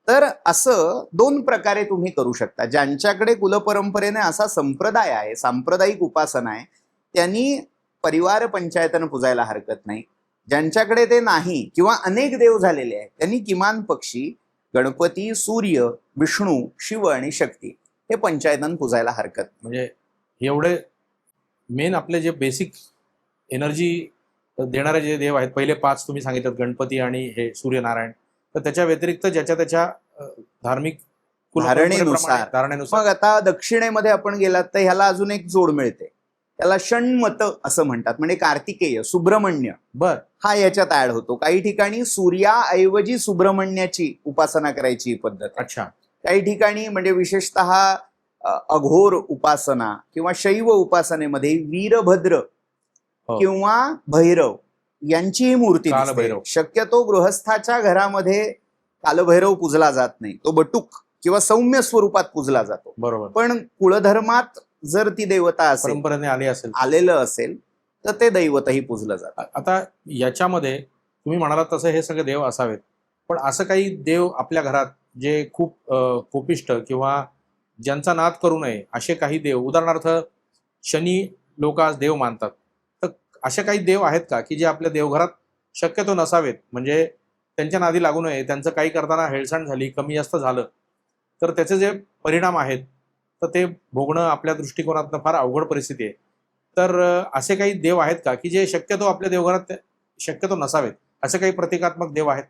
तर असं 2 प्रकारे तुम्ही करू शकता. ज्यांच्याकडे कुलपरंपरेने असा संप्रदाय आहे, सांप्रदायिक उपासना आहे, त्यांनी परिवार पंचायतन पुजायला हरकत नाही. ज्यांच्याकडे ते नाही किंवा अनेक देव झालेले आहेत त्यांनी किमान पक्षी गणपती, सूर्य, विष्णू, शिव आणि शक्ती हे पंचायतन पुजायला हरकत. म्हणजे एवढे मेन आपले जे बेसिक एनर्जी देणारे जे देव आहेत, पहिले 5 तुम्ही सांगितलं, गणपती आणि हे सूर्यनारायण, तर त्याच्या व्यतिरिक्त ज्याच्या त्याच्या धार्मिक धारणेनुसार. मग आता दक्षिणेमध्ये आपण गेलात तर ह्याला अजून एक जोड मिळते, त्याला षण्मत असं म्हणतात. म्हणजे कार्तिकेय, सुब्रमण्य, बर, हा याच्यात ऍड होतो. काही ठिकाणी सूर्याऐवजी सुब्रमण्याची उपासना करायची पद्धत. अच्छा. काही ठिकाणी म्हणजे विशेषतः अघोर उपासना किंवा शैव उपासनेमध्ये वीरभद्र किंवा भैरव यांचीही मूर्ती दिसते. शक्यतो गृहस्थाच्या घरामध्ये कालभैरव पूजला जात नाही, तो बटूक किंवा सौम्य स्वरूपात पूजला जातो. बरोबर. पण कुळधर्मात जर ती देवता असेल, परंपरेने आलेलं असेल तर ते दैवतही पूजलं जातं. आता याच्यामध्ये तुम्ही म्हणालात तसं हे सगळे देव असावेत, पण असं काही देव आपल्या घरात जे खूप कोपिष्ट किंवा ज्यांचा नाद करू नये असे काही देव, उदाहरणार्थ शनी लोक आज देव मानतात, तर असे काही देव आहेत का की जे आपल्या देवघरात शक्यतो नसावेत? म्हणजे त्यांच्या नादी लागू नये, त्यांचं काही करताना हेळसांड झाली, कमी जास्त झालं तर त्याचे जे परिणाम आहेत तर ते भोगणं आपल्या दृष्टिकोनातून फार अवघड परिस्थिती आहे. तर असे काही देव आहेत का की जे शक्यतो आपल्या देवघरात शक्यतो नसावेत? असे काही प्रतिकात्मक देव आहेत?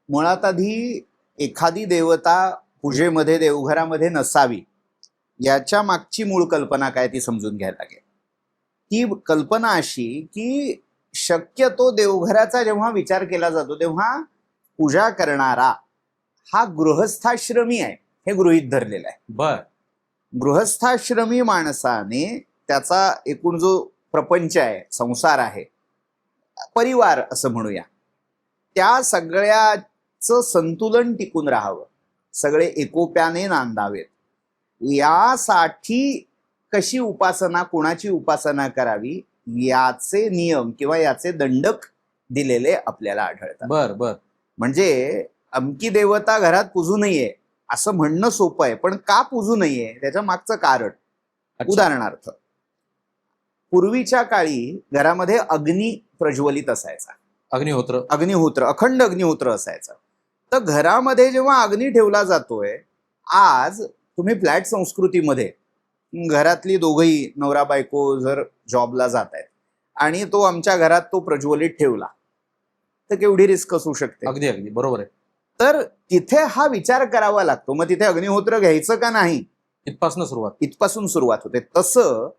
मुळात आधी एखादी देवता पूजेमध्ये देवघरामध्ये नसावी याच्या मागची मूळ कल्पना काय ती समजून घ्यायला लागेल. ती कल्पना अशी की शक्यतो देवघराचा जेव्हा विचार केला जातो तेव्हा पूजा करणारा हा गृहस्थाश्रमी आहे हे गृहीत धरलेलं आहे. बर. गृहस्थाश्रमी माणसाने त्याचा एकूण जो प्रपंच आहे, संसार आहे, परिवार असं म्हणूया, त्या सगळ्याचं संतुलन टिकून राहावं, सगळे एकोप्याने नांदावेत, यासाठी कशी उपासना, कोणाची उपासना करावी याचे नियम किंवा याचे दंडक दिलेले आपल्याला आढळतात. बर बर. म्हणजे अमकी देवता घरात पूजू नये असं म्हणणं सोपं आहे, पण का पूजू नये त्याच्या मागचं कारण. अच्छा. उदाहरणार्थ, पूर्वीच्या काळी घरामध्ये अग्नी प्रज्वलित असायचा, अग्निहोत्र, अखंड अग्निहोत्र असायचा. तर घरामध्ये जेव्हा अग्नी ठेवला जातोय, आज तुम्ही फ्लॅट संस्कृतीमध्ये घरातली दोघही नवरा बायको जर जॉबला जात आहेत आणि तो आमच्या घरात तो प्रज्वलित ठेवला तर केवढी रिस्क असू शकते. अगदी अगदी बरोबर आहे. तर तिथे हा विचार करावा लागतो, मग तिथे अग्निहोत्र घ्यायचं का नाही, इथपासून सुरुवात होते. तसं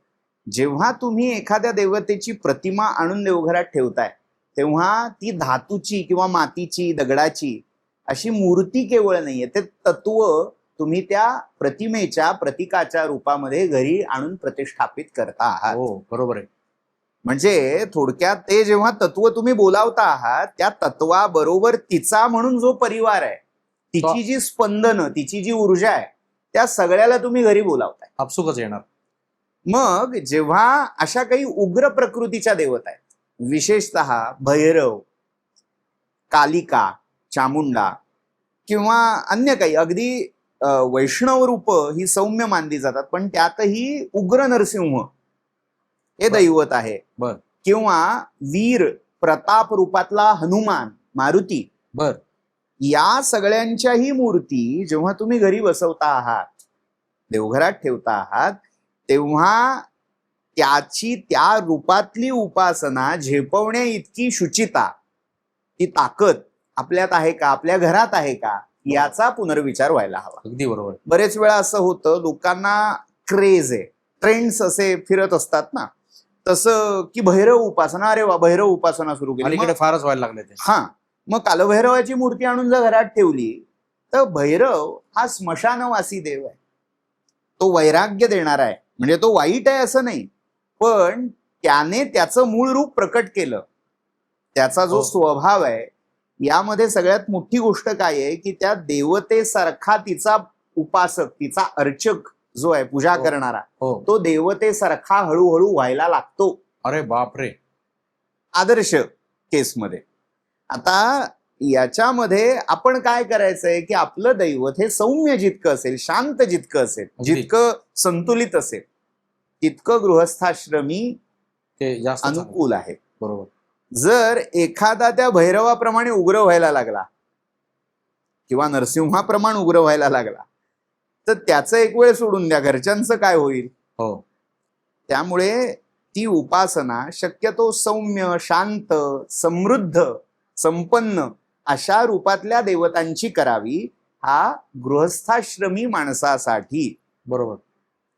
जेव्हा तुम्ही एखाद्या देवतेची प्रतिमा आणून देवघरात ठेवताय तेव्हा ती धातूची किंवा मातीची, दगडाची अशी मूर्ती केवळ नाहीये, ते तत्व तुम्ही त्या प्रतिमेच्या, प्रतीकाच्या रूपामध्ये घरी आणून प्रतिष्ठापित करता आहात. हो बरोबर आहे. म्हणजे थोडक्यात ते जेव्हा तत्व तुम्ही बोलावता आहात, त्या तत्वाबरोबर तिचा म्हणून जो परिवार आहे, तिची जी स्पंदनं, तिची जी ऊर्जा आहे, त्या सगळ्याला तुम्ही घरी बोलावताय, आपसुकच येणार. मग जेव्हा अशा काही उग्र प्रकृतीच्या देवता आहेत, विशेषतः भैरव, कालिका, चामुंडा किंवा अन्य काही अगदी वैष्णव रूप ही सौम्य मानली जातात, पण त्यातही उग्र नरसिंह हे दैवत आहे, किंवा वीर प्रताप रूपातला हनुमान, मारुती, या सगळ्यांच्याही मूर्ती जेव्हा तुम्ही घरी बसवता आहात, देवघरात ठेवता आहात, तेव्हा त्याची त्या रूपातली उपासना झेपवण्या इतकी शुचिता, ती ताकद आपल्यात आहे का, आपल्या घरात आहे का, याचा पुनर्विचार व्हायला हवा. अगदी बरोबर. बरेच वेळा असं होतं, लोकांना क्रेज आहे, ट्रेंड्स असे फिरत असतात ना, तसं की भैरव उपासना, अरे वा भैरव उपासना सुरू केली, फारच व्हायला लागले ते. हा, मग कालभैरवाची मूर्ती आणून जर घरात ठेवली तर भैरव हा स्मशानवासी देव आहे, तो वैराग्य देणारा आहे. म्हणजे तो वाईट आहे असं नाही, पण त्याने त्याचं मूळ रूप प्रकट केलं, त्याचा जो स्वभाव आहे. यामध्ये सगळ्यात मोठी गोष्ट काय आहे की त्या देवतेसारखा तिचा उपासक, तिचा अर्चक जो आहे, पूजा करणारा, तो देवतेसारखा हळूहळू व्हायला लागतो. अरे बापरे. आदर्श केसमध्ये. आता याच्यामध्ये आपण काय करायचंय की आपलं दैवत हे सौम्य जितकं असेल, शांत जितकं असेल, जितकं संतुलित असेल, तितकं गृहस्थाश्रमी अनुकूल आहे. बरोबर. जर एखादा त्या भैरवाप्रमाणे उग्र व्हायला लागला किंवा नरसिंहाप्रमाणे उग्र व्हायला लागला तर त्याचं एक वेळ सोडून द्या, घरच्यांचं काय होईल. त्यामुळे ती उपासना शक्यतो सौम्य, शांत, समृद्ध, संपन्न अशा रूपातल्या देवतांची करावी, हा गृहस्थाश्रमी माणसासाठी बरोबर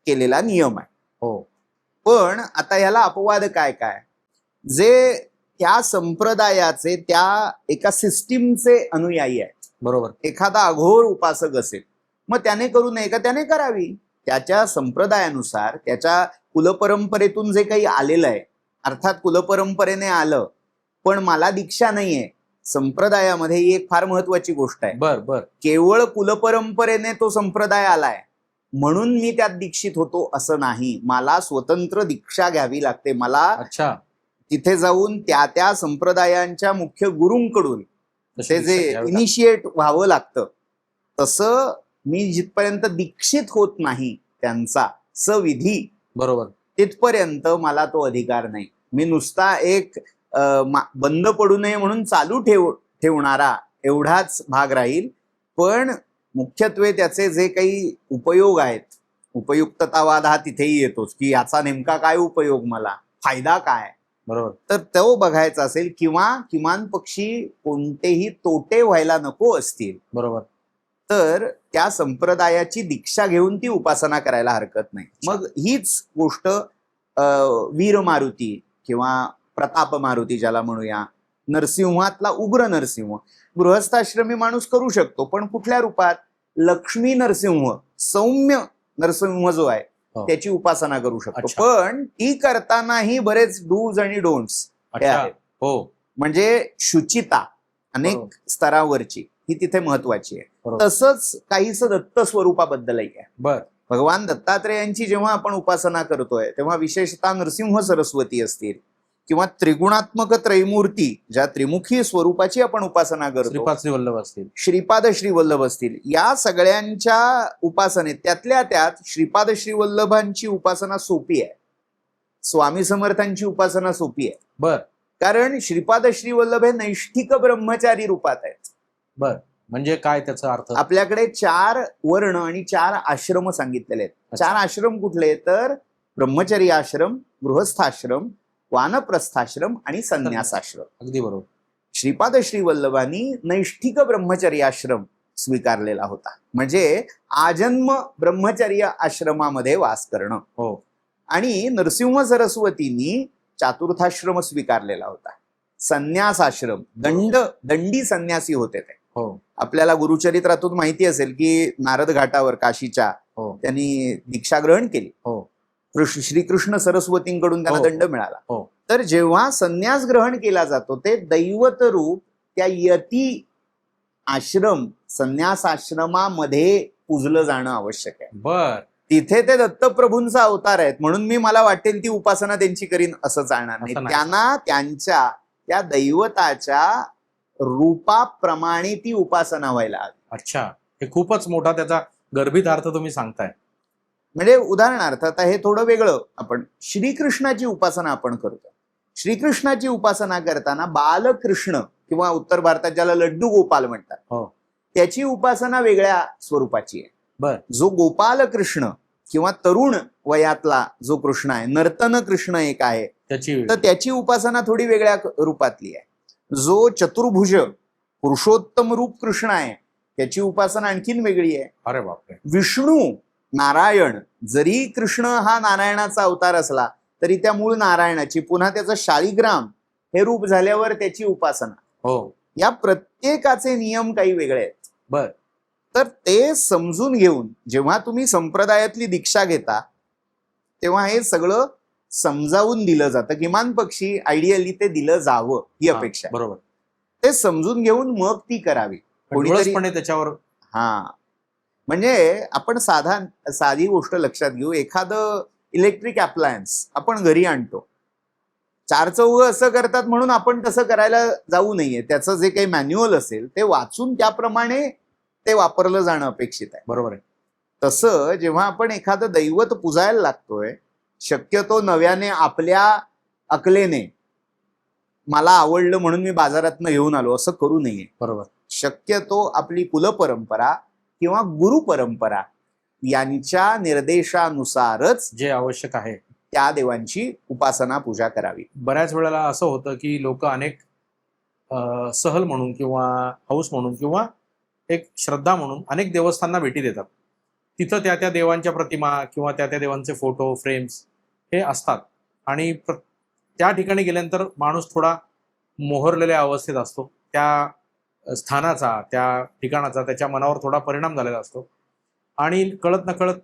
केलेला नियम आहे. पण आता ह्याला अपवाद काय काय, जे त्या संप्रदायाचे, त्या एका सिस्टीमचे अनुयायी आहेत. बरोबर. एखादा अघोर उपासक असेल, मग त्याने करू नये का, त्याने करावी. त्याच्या संप्रदायानुसार, त्याच्या कुलपरंपरेतून जे काही आलेलं आहे, अर्थात कुलपरंपरेने आलं पण मला दीक्षा नाहीये, संप्रदायामध्ये ही एक फार महत्वाची गोष्ट आहे. केवळ कुलपरंपरेने तो संप्रदाय आलाय म्हणून मी त्यात दीक्षित होतो असं नाही, मला स्वतंत्र दीक्षा घ्यावी लागते. मला तिथे जाऊन त्या संप्रदायांच्या मुख्य गुरूंकडून ते जे इनिशिएट व्हावं लागतं, तसं मी जिथपर्यंत दीक्षित होत नाही त्यांचा सविधी, बरोबर, तिथपर्यंत मला तो अधिकार नाही. मी नुसता एक बंद पडू नये म्हणून चालू ठेवणारा एवढाच भाग राहील, पण मुख्यत्वे त्याचे जे काही उपयोग आहेत, उपयुक्ततावाद हा तिथेही येतोच की याचा नेमका काय उपयोग, मला फायदा काय. बरोबर. तर तो बघायचा असेल, किंवा किमान पक्षी कोणतेही तोटे व्हायला नको असतील, बरोबर, तर त्या संप्रदायाची दीक्षा घेऊन ती उपासना करायला हरकत नाही. मग हीच गोष्ट वीर मारुती किंवा प्रताप मारुती ज्याला म्हणूया, नरसिंहातला उग्र नरसिंह, गृहस्थाश्रमी माणूस करू शकतो, पण कुठल्या रूपात, लक्ष्मी नरसिंह, सौम्य नरसिंह जो आहे त्याची उपासना करू शकतो. अच्छा. पण ती करतानाही बरेच डूज आणि डोंट्स हे अच्छा. आहेत. हो. म्हणजे शुचिता अनेक बरोबर. स्तरावरची ही तिथे महत्वाची आहे. बरोबर. तसंच काहीसं दत्त स्वरूपाबद्दलही आहे. बर. भगवान दत्तात्रेयांची जेव्हा आपण उपासना करतोय तेव्हा विशेषतः नरसिंह सरस्वती असतील किंवा त्रिगुणात्मक त्रैमूर्ती ज्या त्रिमुखी स्वरूपाची आपण उपासना करतो, श्रीपाद श्री वल्लभ असतील, श्रीपाद श्रीवल्लभ असतील, या सगळ्यांच्या उपासनेत त्यातल्या त्यात श्रीपाद श्रीवल्लभांची उपासना सोपी आहे, स्वामी समर्थांची उपासना सोपी आहे. बर. कारण श्रीपाद श्रीवल्लभ हे नैष्ठिक ब्रह्मचारी रूपात आहेत. बर. म्हणजे काय त्याचा अर्थ? आपल्याकडे 4 वर्ण आणि 4 आश्रम सांगितलेले आहेत. अच्छा. 4 आश्रम कुठले तर ब्रह्मचर्य आश्रम, गृहस्थाश्रम, वानप्रस्थाश्रम आणि संन्यासाश्रम. अगदी बरोबर. श्रीपाद श्रीवल्लभांनी नैष्ठिक ब्रह्मचर्य आश्रम स्वीकारलेला होता, म्हणजे आजन्म ब्रह्मचर्य आश्रमामध्ये वास करणं. हो. आणि नरसिंह सरस्वतींनी चातुर्थाश्रम स्वीकारलेला होता, संन्यासाश्रम, दंडी संन्यासी होते ते. हो. आपल्याला गुरुचरित्रातून माहिती असेल की नारद घाटावर काशीच्या हो. त्यांनी दीक्षा ग्रहण केली. हो. श्रीकृष्ण सरस्वतींकडून त्यांना हो. दंड मिळाला. हो. तर जेव्हा संन्यास ग्रहण केला जातो ते दैवत रूप त्या यती आश्रम संन्यास आश्रमामध्ये पूजलं जाणं आवश्यक आहे. बर. तिथे ते दत्तप्रभूंचा अवतार आहेत म्हणून मी मला वाटेल ती उपासना त्यांची करीन असं चालणार नाही. असं नाही. त्यांना त्यांच्या त्या दैवताच्या रूपाप्रमाणे ती उपासना व्हायला हवी. अच्छा. हे खूपच मोठा त्याचा गर्भित अर्थ तुम्ही सांगताय. म्हणजे उदाहरणार्थ आता हे थोडं वेगळं, आपण श्रीकृष्णाची उपासना आपण करतो. श्रीकृष्णाची उपासना करताना बालकृष्ण किंवा उत्तर भारतात ज्याला लड्डू गोपाल म्हणतात, हो, त्याची उपासना वेगळ्या स्वरूपाची आहे. बर. जो गोपाल कृष्ण किंवा तरुण वयातला जो कृष्ण आहे, नर्तन कृष्ण एक आहे, त्याची तर त्याची उपासना थोडी वेगळ्या रूपातली आहे. जो चतुर्भुज पुरुषोत्तम रूप कृष्ण आहे त्याची उपासना आणखीन वेगळी आहे. अरे बापरे. विष्णू नारायण, जरी कृष्ण हा नारायणाचा अवतार असला तरी त्या मूळ नारायणाची पुन्हा त्याचं शाळीग्राम हे रूप झाल्यावर त्याची उपासना, हो, या प्रत्येकाचे नियम काही वेगळे आहेत. बर. तर ते समजून घेऊन जेव्हा तुम्ही संप्रदायातली दीक्षा घेता तेव्हा हे सगळं समजावून दिलं जातं, किमान पक्षी आयडियली ते दिलं जावं ही अपेक्षा आहे. बरोबर. ते समजून घेऊन मग ती करावी. कोणीतरी त्याच्यावर हा, म्हणजे आपण साधी गोष्ट लक्षात घेऊ. एखादं इलेक्ट्रिक अप्लायन्स आपण घरी आणतो, 4 चौघ असं करतात म्हणून आपण तसं करायला जाऊ नये. त्याचं जे काही मॅन्युअल असेल ते वाचून त्याप्रमाणे ते वापरलं जाणं अपेक्षित आहे. बरोबर आहे. तसं जेव्हा आपण एखादं दैवत पुजायला लागतोय, शक्यतो नव्याने आपल्या अकलेने मला आवडलं म्हणून मी बाजारातनं घेऊन आलो असं करू नये. बरोबर. शक्यतो आपली कुलपरंपरा किंवा गुरु परंपरा यांच्या निर्देशानुसारच जे आवश्यक आहे त्या देवांची उपासना पूजा करावी. बऱ्याच वेळेला असं होतं की लोक अनेक सहल म्हणून किंवा हौस म्हणून किंवा एक श्रद्धा म्हणून अनेक देवस्थानांना भेटी देतात. तिथं त्या त्या देवांच्या प्रतिमा किंवा त्या त्या देवांचे फोटो फ्रेम्स हे असतात आणि त्या ठिकाणी गेल्यानंतर माणूस थोडा मोहरलेल्या अवस्थेत असतो. त्या स्थानाचा, त्या ठिकाणाचा त्याच्या मनावर थोडा परिणाम झालेला असतो आणि कळत नकळत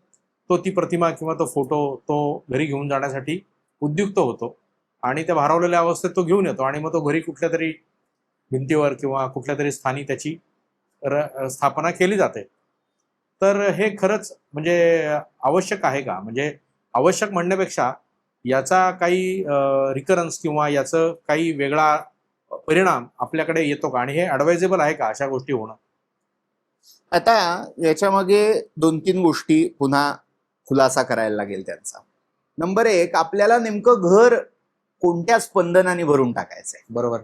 तो ती प्रतिमा किंवा तो फोटो तो घरी घेऊन जाण्यासाठी उद्युक्त होतो आणि त्या भारावलेल्या अवस्थेत तो घेऊन येतो आणि मग तो घरी कुठल्या तरी भिंतीवर किंवा कुठल्या तरी स्थानी त्याची स्थापना केली जाते. तर हे खरंच म्हणजे आवश्यक आहे का? म्हणजे आवश्यक म्हणण्यापेक्षा याचा काही रिकरन्स किंवा याचं काही वेगळा परिणाम आपल्याकडे येतो का आणि हे ॲडवायझेबल आहे का अशा गोष्टी होणं? आता याच्यामागे 2-3 गोष्टी पुन्हा खुलासा करायला लागेल त्यांचा. नंबर 1, आपल्याला नेमकं घर कोणत्या स्पंदनाने भरून टाकायचंय. बरोबर.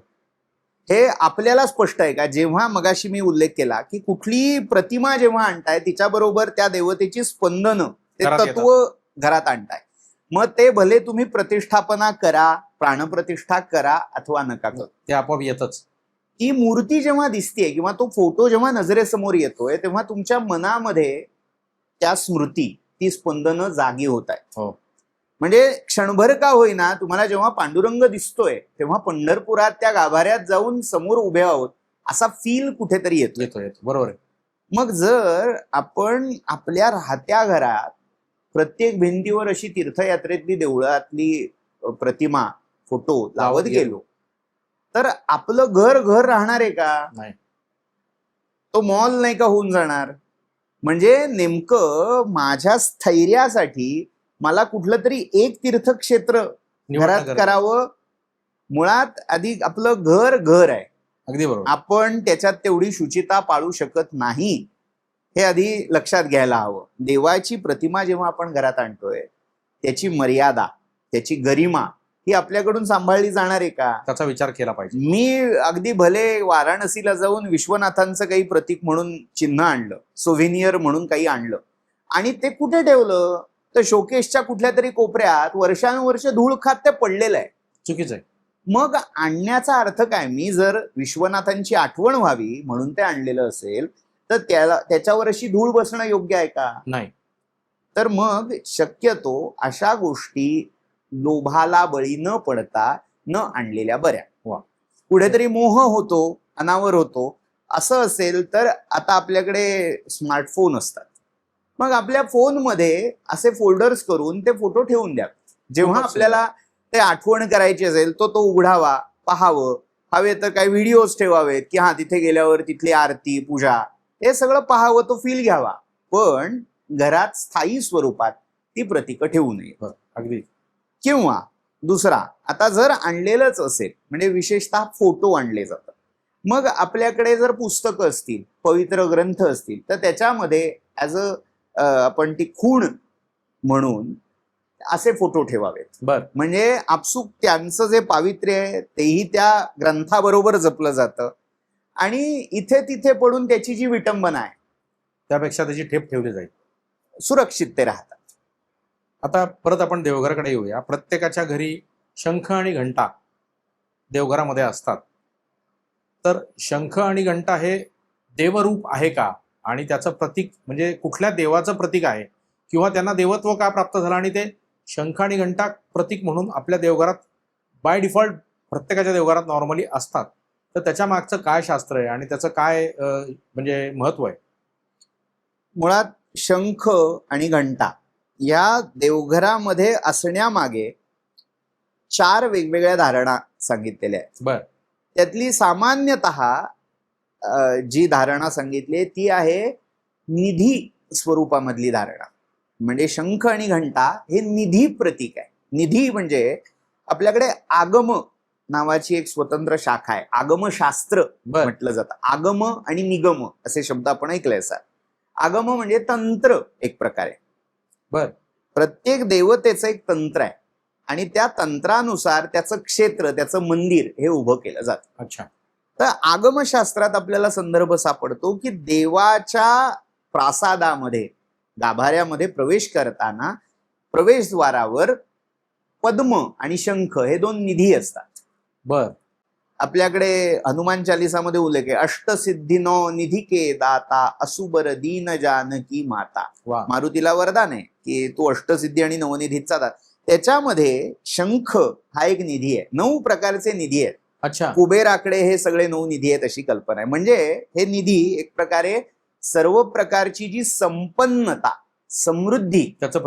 हे आपल्याला स्पष्ट आहे का? जेव्हा मगाशी मी उल्लेख केला की कुठली प्रतिमा जेव्हा आणताय तिच्याबरोबर त्या देवतेची स्पंदनं, ते तत्व घरात आणताय, मग ते भले तुम्ही प्रतिष्ठापना करा, प्राणप्रतिष्ठा करा अथवा नका करू, ते आपोआप येतच. ती मूर्ती जेव्हा दिसतेय किंवा तो फोटो जेव्हा नजरेसमोर येतोय तेव्हा तुमच्या मनामध्ये त्या स्मृती, ती स्पंदनं जागी होत आहेत. हो. म्हणजे क्षणभर का होईना तुम्हाला जेव्हा पांडुरंग दिसतोय तेव्हा पंढरपुरात त्या गाभाऱ्यात जाऊन समोर उभे आहोत असा फील कुठेतरी येतो. बरोबर आहे. मग जर आपण आपल्या राहत्या घरात प्रत्येक भिंतीवर अशी तीर्थयात्रेतली देवळातली प्रतिमा फोटो लावत गेलो तर आपलं घर घर राहणार आहे का? नाही. तो मॉल नाही का होऊन जाणार? म्हणजे नेमकं माझ्या स्थैर्यासाठी मला कुठलं तरी एक तीर्थक्षेत्र घरात करावं. मुळात आधी आपलं घर घर आहे. अगदी बरोबर. आपण त्याच्यात तेवढी शुचिता पाळू शकत नाही हे आधी लक्षात घ्यायला हवं. देवाची प्रतिमा जेव्हा आपण घरात आणतोय त्याची मर्यादा, त्याची गरिमा ही आपल्याकडून सांभाळली जाणार आहे का? त्याचा विचार केला पाहिजे. मी अगदी भले वाराणसीला जाऊन विश्वनाथांचं काही प्रतीक म्हणून चिन्ह आणलं, सोव्हिनियर म्हणून काही आणलं आणि ते कुठे ठेवलं तर शोकेसच्या कुठल्या तरी कोपऱ्यात वर्षानुवर्ष धूळ खात ते पडलेलं आहे. चुकीचं आहे. मग आणण्याचा अर्थ काय? मी जर विश्वनाथांची आठवण व्हावी म्हणून ते आणलेलं असेल तर त्याच्यावर अशी धूळ बसणं योग्य आहे का? नाही. तर मग शक्यतो अशा गोष्टी लोभाला बळी न पडता न आणलेल्या बऱ्या. वा. कुठेतरी मोह होतो, अनावर होतो. असं असेल तर आता आपल्याकडे स्मार्टफोन असतात. मग आपल्या फोनमध्ये असे फोल्डर्स करून ते फोटो ठेवून द्या. जेव्हा आपल्याला ते आठवण करायची असेल तो उघडावा, पाहावं. हवे तर काही व्हिडिओज ठेवावेत की तिथे गेल्यावर तिथली आरती, पूजा हे सगळं पाहावं, तो फील घ्यावा. पण घरात स्थायी स्वरूपात ती प्रतीकं ठेवू नये. अगदी. किंवा दुसरा, आता जर आणलेलंच असेल म्हणजे विशेषतः फोटो आणले जातात, मग आपल्याकडे जर पुस्तकं असतील, पवित्र ग्रंथ असतील तर त्याच्यामध्ये ऍज आपण ती खूण म्हणून असे फोटो ठेवावेत. म्हणजे आपसूक त्यांचं जे पावित्र्य आहे तेही त्या ग्रंथाबरोबर जपलं जातं आणि इथे तिथे पडून त्याची जी विटंबना आहे त्यापेक्षा त्याची ठेप ठेवली जाईल, सुरक्षित ते राहतात. आता परत आपण देवघराकडे येऊया. प्रत्येकाच्या घरी शंख आणि घंटा देवघरामध्ये असतात. तर शंख आणि घंटा हे देवरूप आहे का? आणि त्याचं प्रतीक म्हणजे कुठल्या देवाचं प्रतीक आहे किंवा त्यांना देवत्व का प्राप्त झालं आणि ते शंख आणि घंटा प्रतीक म्हणून आपल्या देवघरात बाय डिफॉल्ट प्रत्येकाच्या देवघरात नॉर्मली असतात. तर त्याच्या मागचं काय शास्त्र आहे आणि त्याचं काय म्हणजे महत्व आहे? मुळात शंख आणि घंटा या देवघरामध्ये असण्यामागे 4 वेगवेगळ्या धारणा सांगितलेल्या आहेत. त्यातली सामान्यतः जी धारणा सांगितली ती आहे निधी स्वरूपामधली धारणा. म्हणजे शंख आणि घंटा हे निधी प्रतीक आहे. निधी म्हणजे आपल्याकडे आगम नावाची एक स्वतंत्र शाखा आहे. आगमशास्त्र म्हटलं जातं. आगम आणि निगम असे शब्द आपण ऐकले असाल. आगम म्हणजे तंत्र एक प्रकारे. प्रत्येक देवतेचं एक तंत्र आहे आणि त्या तंत्रानुसार त्याचं क्षेत्र, त्याचं मंदिर हे उभं केलं जातं. अच्छा. तर आगमशास्त्रात आपल्याला संदर्भ सापडतो की देवाच्या प्रासादामध्ये, गाभाऱ्यामध्ये प्रवेश करताना प्रवेशद्वारावर पद्म आणि शंख हे 2 निधी असतात. आपल्याकडे हनुमान चालिसामध्ये उल्लेख आहे, अष्टसिद्धीनो निधी के दाता असुबर दीन जानकी माता. मारुतीला वरदान आहे की तू अष्टसिद्धी आणि नवनिधीचा दाता. त्याच्यामध्ये शंख हा एक निधी आहे. 9 प्रकारचे निधी आहेत. अच्छा. कुबेराकडे हे सगळे 9 निधी आहेत अशी कल्पना आहे. म्हणजे हे निधी एक प्रकारे सर्व प्रकारची जी संपन्नता, समृद्धी त्याचं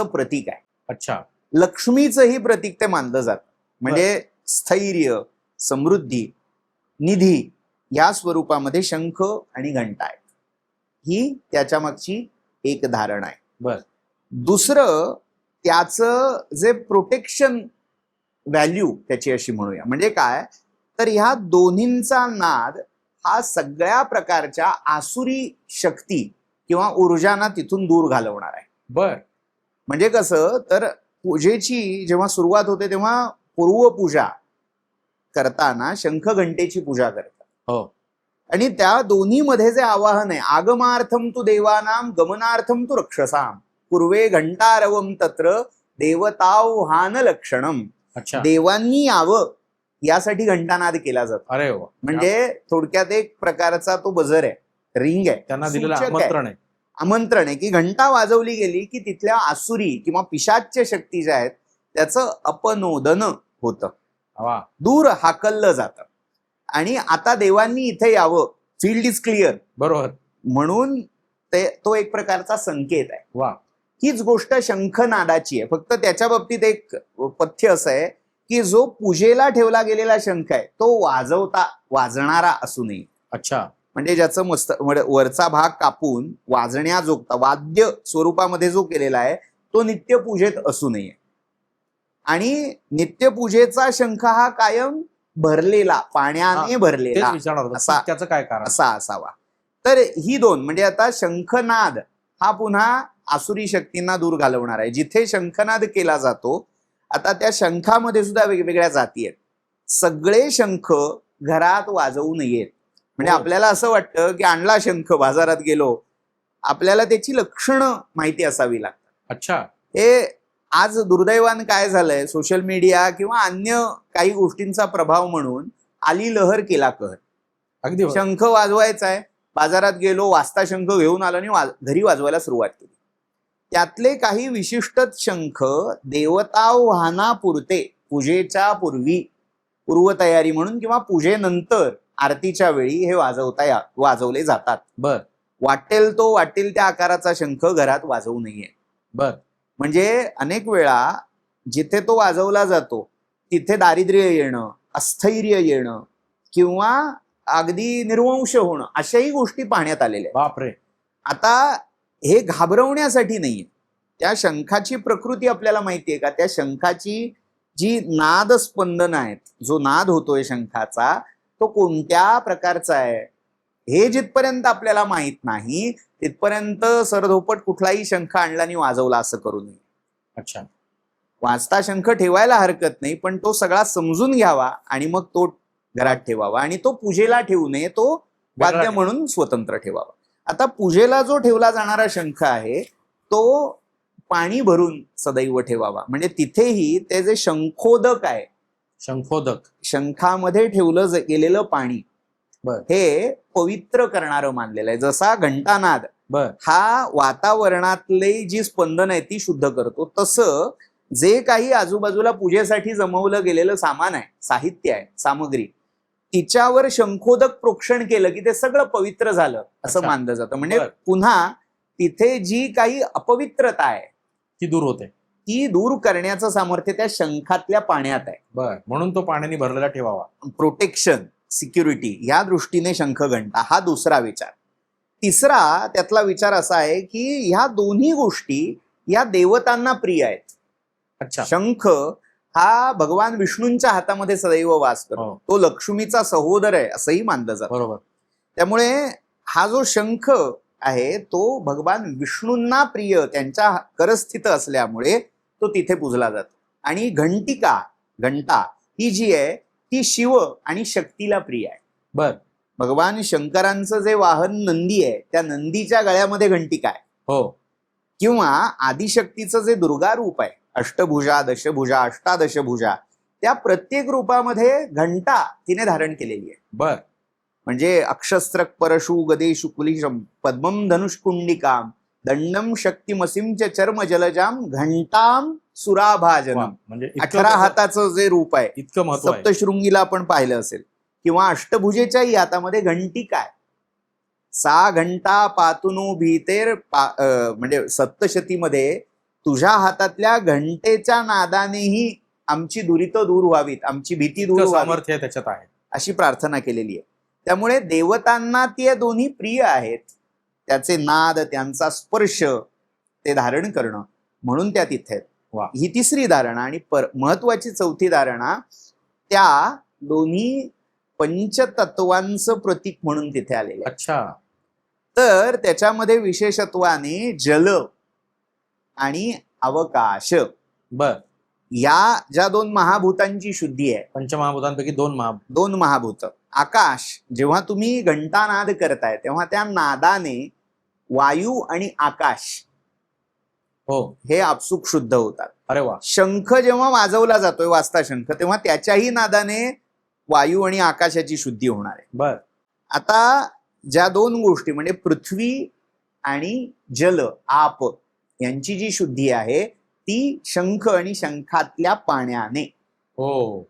प्रतीक आहे. अच्छा. लक्ष्मीचंही प्रतीक ते मानलं जातं. म्हणजे स्थैर्य, समृद्धी, निधी या स्वरूपामध्ये शंख आणि घंटा आहे. ही त्याच्या मागची एक धारणा आहे. दुसरं, त्याचं जे प्रोटेक्शन व्हॅल्यू त्याची अशी म्हणूया. म्हणजे काय तर ह्या दोन्हींचा नाद हा सगळ्या प्रकारच्या आसुरी शक्ती किंवा ऊर्जांना तिथून दूर घालवणार आहे. म्हणजे कसं तर पूजेची जेव्हा सुरुवात होते तेव्हा पूर्वपूजा करताना शंख घंटेची पूजा करतात. आणि त्या दोन्हीमध्ये जे आवाहन आहे, आगमार्थम तू देवानाम गमनार्थम तू रक्षसाम पूर्वे घंटारवम तत्र देवताव्हान लक्षणम. देवांनी यावं यासाठी घंटानाद केला जातो. अरे वा. म्हणजे थोडक्यात एक प्रकारचा तो बजर आहे, रिंग आहे, त्यांना दिलेलं आमंत्रण आहे की घंटा वाजवली गेली की तिथल्या आसुरी किंवा पिशाच्य शक्ती ज्या आहेत त्याचं अपनोदन होतं, दूर हाकललं जातं. आणि आता देवांनी इथे यावं, फील्ड इज क्लिअर. म्हणून तो एक प्रकारचा संकेत आहे हीच गोष्ट शंखनादाची आहे. फक्त त्याच्या बाबतीत एक पथ्य असं आहे की जो पूजेला ठेवला गेलेला शंख आहे तो वाजणारा असू नये. अच्छा. म्हणजे ज्याचं मस्त वरचा भाग कापून वाजण्याजोगता वाद्य स्वरूपामध्ये जो केलेला आहे तो नित्यपूजेत असू नये. आणि नित्यपूजेचा शंख हा कायम भरलेला, पाण्याने भरलेला असा, त्याचं काय कारण असा असावा. तर ही दोन म्हणजे आता शंखनाद हा पुन्हा आसुरी शक्तींना दूर घालवणार आहे. जिथे शंखनाद केला जातो, आता त्या शंखामध्ये सुद्धा वेगवेगळ्या जाती आहेत. सगळे शंख घरात वाजवू नयेत. म्हणजे आपल्याला असं वाटतं की आणला शंख, बाजारात गेलो, आपल्याला त्याची लक्षणं माहिती असावी लागतात. अच्छा. हे आज दुर्दैवानं काय झालंय, सोशल मीडिया किंवा अन्य काही गोष्टींचा प्रभाव म्हणून आली लहर केला कहर. अगदी शंख वाजवायचा आहे, बाजारात गेलो, वाजता शंख घेऊन आलो आणि घरी वाजवायला सुरुवात केली. त्यातले काही विशिष्ट शंख देवतावाहनापुरते पूजेच्या पूर्वी पूर्वतयारी म्हणून किंवा पूजेनंतर आरतीच्या वेळी हे वाजवले जातात. बर. वाटेल त्या आकाराचा शंख घरात वाजवू नये. बर. म्हणजे अनेक वेळा जिथे तो वाजवला जातो तिथे दारिद्र्य येणं, अस्थैर्य येणं किंवा अगदी निर्वंश होणं अशाही गोष्टी पाहण्यात आलेल्या आहेत. बापरे. आता हे घाबरवण्यासाठी नाहीये. त्या शंखाची प्रकृती आपल्याला माहितीये का? त्या शंखाची जी नाद स्पंदन आहेत, जो नाद होतोय शंखाचा, तो कोणत्या प्रकारचा आहे हे जिथपर्यंत आपल्याला माहित नाही तिथपर्यंत सरधोपट कुठलाही शंख आणला आणि वाजवला असं करू नये. अच्छा. वाजता शंख ठेवायला हरकत नाही, पण तो सगळा समजून घ्यावा आणि मग तो घरात ठेवावा. आणि तो पूजेला ठेवू नये, तो वाद्य म्हणून स्वतंत्र ठेवावा. आता पूजेला जो ठेवला जाणारा शंख आहे तो पाणी भरून सदैव ठेवावा. म्हणजे तिथेही ते जे शंखोदक आहे, शंखामध्ये ठेवलं गेलेलं पाणी हे पवित्र करणारं मानलेलं आहे. जसा घंटानाद हा वातावरणातले जी स्पंदन आहे ती शुद्ध करतो, तसं जे काही आजूबाजूला पूजेसाठी जमवलं गेलेलं सामान आहे, साहित्य आहे, सामग्री, तिच्यावर शंखोदक प्रोक्षण केलं की ते सगळं पवित्र झालं असं मानलं जातं. म्हणजे पुन्हा तिथे जी काही अपवित्रता आहे ती दूर होते. ती दूर करण्याचं सामर्थ्य त्या शंखातल्या पाण्यात आहे. म्हणून तो पाण्याने भरलेला ठेवावा. प्रोटेक्शन, सिक्युरिटी या दृष्टीने शंख घंटा हा दुसरा विचार. तिसरा त्यातला विचार असा आहे की ह्या दोन्ही गोष्टी या देवतांना प्रिय आहेत. अच्छा. शंख हा भगवान विष्णूंच्या हातामध्ये सदैव वास करतो. तो लक्ष्मीचा सहोदर आहे असंही मानलं जातं. बरोबर. त्यामुळे हा जो शंख आहे तो भगवान विष्णूंना प्रिय, त्यांच्या करस्थित असल्यामुळे तो तिथे पूजला जातो. आणि घंटा ही जी आहे ती शिव आणि शक्तीला प्रिय आहे. भगवान शंकरांचं जे वाहन नंदी आहे त्या नंदीच्या गळ्यामध्ये घंटिका आहे. किंवा आदिशक्तीचं जे दुर्गा रूप आहे, अष्टभुजा, दशभुजा, अष्टादशभुजा, त्या प्रत्येक रूपामध्ये घंटा तिने धारण केलेली आहे. म्हणजे अक्षस्त्रक परशु गदे शुक्लिशम पद्मम धनुष्कुंडिकाम दंडम शक्तिमसीम च चर्म जलजाम घंटाम सुराभाजनम. म्हणजे 18 हाताचं जे रूप आहे, इतकं महत्व आहे. सप्तशृंगीला आपण पाहिलं असेल. किंवा अष्टभुजेच्याही हातामध्ये घंटिका आहे. 6 घंटा पातुनो भीतेर म्हणजे सप्तशतीमध्ये तुझ्या हातातल्या घंटेच्या नादानेही आमची दुरितं दूर व्हावीत, आमची भीती दूर व्हावी, सामर्थ्य त्याच्यात आहे अशी प्रार्थना केलेली आहे. त्यामुळे देवतांना ते दोन्ही प्रिय आहेत. त्याचे नाद, त्यांचा स्पर्श ते धारण करणं, म्हणून त्या तिथे आहेत. ही तिसरी धारणा. आणि महत्वाची चौथी धारणा त्या दोन्ही पंचतत्वांचं प्रतीक म्हणून तिथे आलेले. अच्छा. तर त्याच्यामध्ये विशेषत्वाने जल आणि अवकाश या ज्या 2 महाभूतांची शुद्धी आहे, पंचमहाभूतांपैकी 2 महाभूत. आकाश, जेव्हा तुम्ही घंटानाद करताय तेव्हा त्या नादाने वायू आणि आकाश हे आपसूक शुद्ध होतात. अरे वा. शंख जेव्हा वाजवला जातोय, वाजता शंख, तेव्हा त्याच्याही नादाने वायू आणि आकाशाची शुद्धी होणार आहे. आता ज्या 2 गोष्टी म्हणजे पृथ्वी आणि जल, आप, यांची जी शुद्धी आहे ती शंख आणि शंखातल्या पाण्याने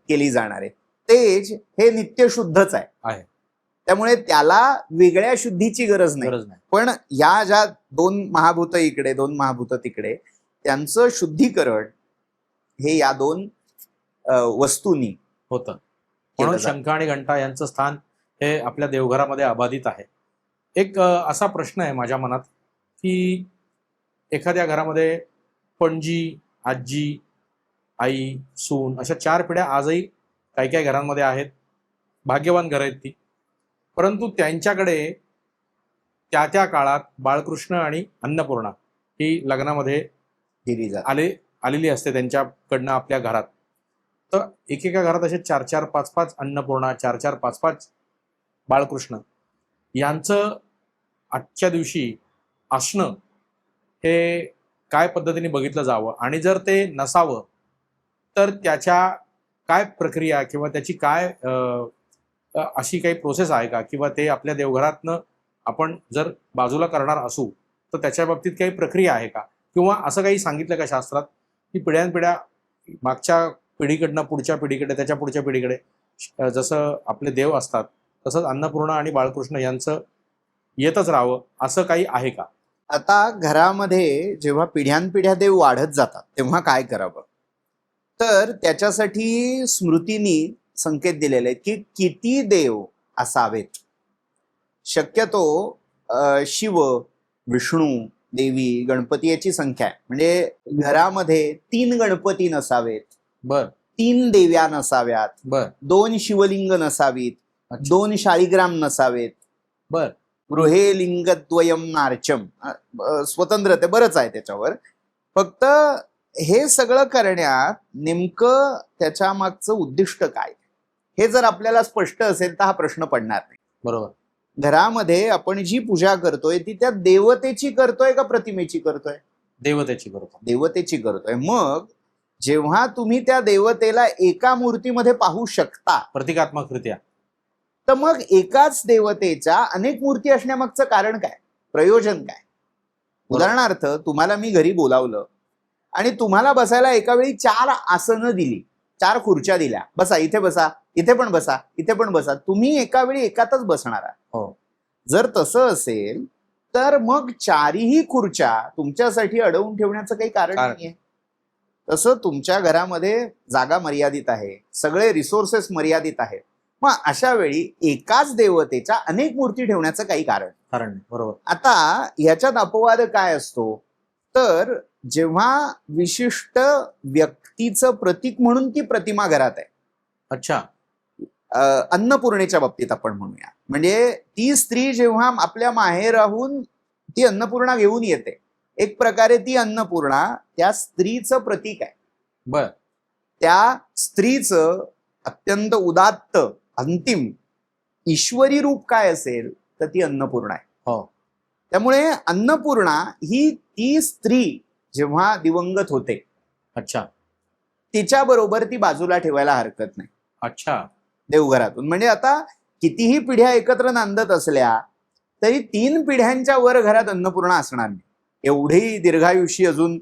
केली जाणार आहे. तेज हे नित्य शुद्धच आहे. त्यामुळे त्याला वेगळ्या शुद्धीची गरज नाही. गरज नाही. पण या ज्या दोन महाभूत इकडे, दोन महाभूत तिकडे, त्यांचं शुद्धीकरण हे या दोन वस्तूंनी होतं. म्हणून शंख आणि घंटा यांचं स्थान हे आपल्या देवघरामध्ये अबाधित आहे. एक असा प्रश्न आहे माझ्या मनात की एखाद्या घरामध्ये पणजी, आजी, आई, सून अशा 4 पिढ्या आजही काही काही घरांमध्ये आहेत. भाग्यवान घरं आहेत ती. परंतु त्यांच्याकडे त्या त्या काळात बाळकृष्ण आणि अन्नपूर्णा ही लग्नामध्ये दिली जाते. आलेली असते त्यांच्याकडनं आपल्या घरात. तर एकेका घरात असे 4-4, 5-5 अन्नपूर्णा, 4-4, 5-5 बाळकृष्ण यांचं आजच्या दिवशी असणं हे काय पद्धतीने बघितलं जावं, आणि जर ते नसावं तर त्याच्या काय प्रक्रिया किंवा त्याची काय अशी काही प्रोसेस आहे का, किंवा ते आपल्या देवघरातनं आपण जर बाजूला करणार असू तर त्याच्या बाबतीत काही प्रक्रिया आहे का, किंवा असं काही सांगितलं का शास्त्रात की पिढ्यानपिढ्या मागच्या पिढीकडनं पुढच्या पिढीकडे, त्याच्या पुढच्या पिढीकडे जसं आपले देव असतात तसंच अन्नपूर्णा आणि बाळकृष्ण यांचं येतच राहावं, असं काही आहे का? आता घरामध्ये जेव्हा पिढ्यानपिढ्या देव वाढत जातात तेव्हा काय करावं, तर त्याच्यासाठी स्मृतींनी संकेत दिलेले आहेत की किती देव असावेत. शक्यतो शिव, विष्णू, देवी, गणपती याची संख्या आहे. म्हणजे घरामध्ये 3 गणपती नसावेत, बर 3 देव्या नसाव्यात, बर 2 शिवलिंग नसावीत, 2 शाळीग्राम नसावेत, बर गृहे लिंगद्वयम नार्चम. स्वतंत्र ते बरंच आहे त्याच्यावर. फक्त हे सगळं करण्यात नेमकं त्याच्या मागचं उद्दिष्ट काय हे जर आपल्याला स्पष्ट असेल तर हा प्रश्न पडणार नाही. बरोबर. घरामध्ये आपण जी पूजा करतोय ती त्या देवतेची करतोय का प्रतिमेची करतोय? देवतेची करतो. देवतेची करतोय. मग जेव्हा तुम्ही त्या देवतेला एका मूर्तीमध्ये पाहू शकता, प्रतिकात्मकरित्या, तर मग एकाच देवतेच्या अनेक मूर्ती असण्यामागचं कारण काय, प्रयोजन काय? उदाहरणार्थ तुम्हाला मी घरी बोलावलं आणि तुम्हाला बसायला एका वेळी 4 आसनं दिली, 4 खुर्च्या दिल्या, बसा इथे बसा, इथे पण बसा, इथे पण बसा, तुम्ही एका वेळी एकातच बसणार आहात. हो. जर तसं असेल तर मग 4ही खुर्च्या तुमच्यासाठी अडवून ठेवण्याचं काही कारण नाहीये. तसं तुमच्या घरामध्ये जागा मर्यादित आहे, सगळे रिसोर्सेस मर्यादित आहेत. मग अशा वेळी एकाच देवतेच्या अनेक मूर्ती ठेवण्याचं काही कारण नाही. बरोबर. आता ह्याच्यात अपवाद काय असतो, तर जेव्हा विशिष्ट व्यक्तीचं प्रतीक म्हणून ती प्रतिमा घरात आहे. अच्छा. अन्नपूर्णेच्या बाबतीत आपण म्हणूया, म्हणजे ती स्त्री जेव्हा आपल्या माहेराहून ती अन्नपूर्णा घेऊन येते, एक प्रकारे ती अन्नपूर्णा त्या स्त्रीचं प्रतीक आहे. बर. त्या स्त्रीचं अत्यंत उदात्त अंतिम ईश्वरी रूप काय असेल तर ती अन्नपूर्णा आहे. हो. त्यामुळे अन्नपूर्णा ही ती स्त्री जेव्हा दिवंगत होते, अच्छा, तिच्या बरोबर ती बाजूला ठेवायला हरकत नाही. अच्छा. देवघरातून. म्हणजे आता कितीही पिढ्या एकत्र नांदत असल्या तरी 3 पिढ्यांच्या वर घरात अन्नपूर्णा असणार नाही. एवढी दीर्घायुषी अजून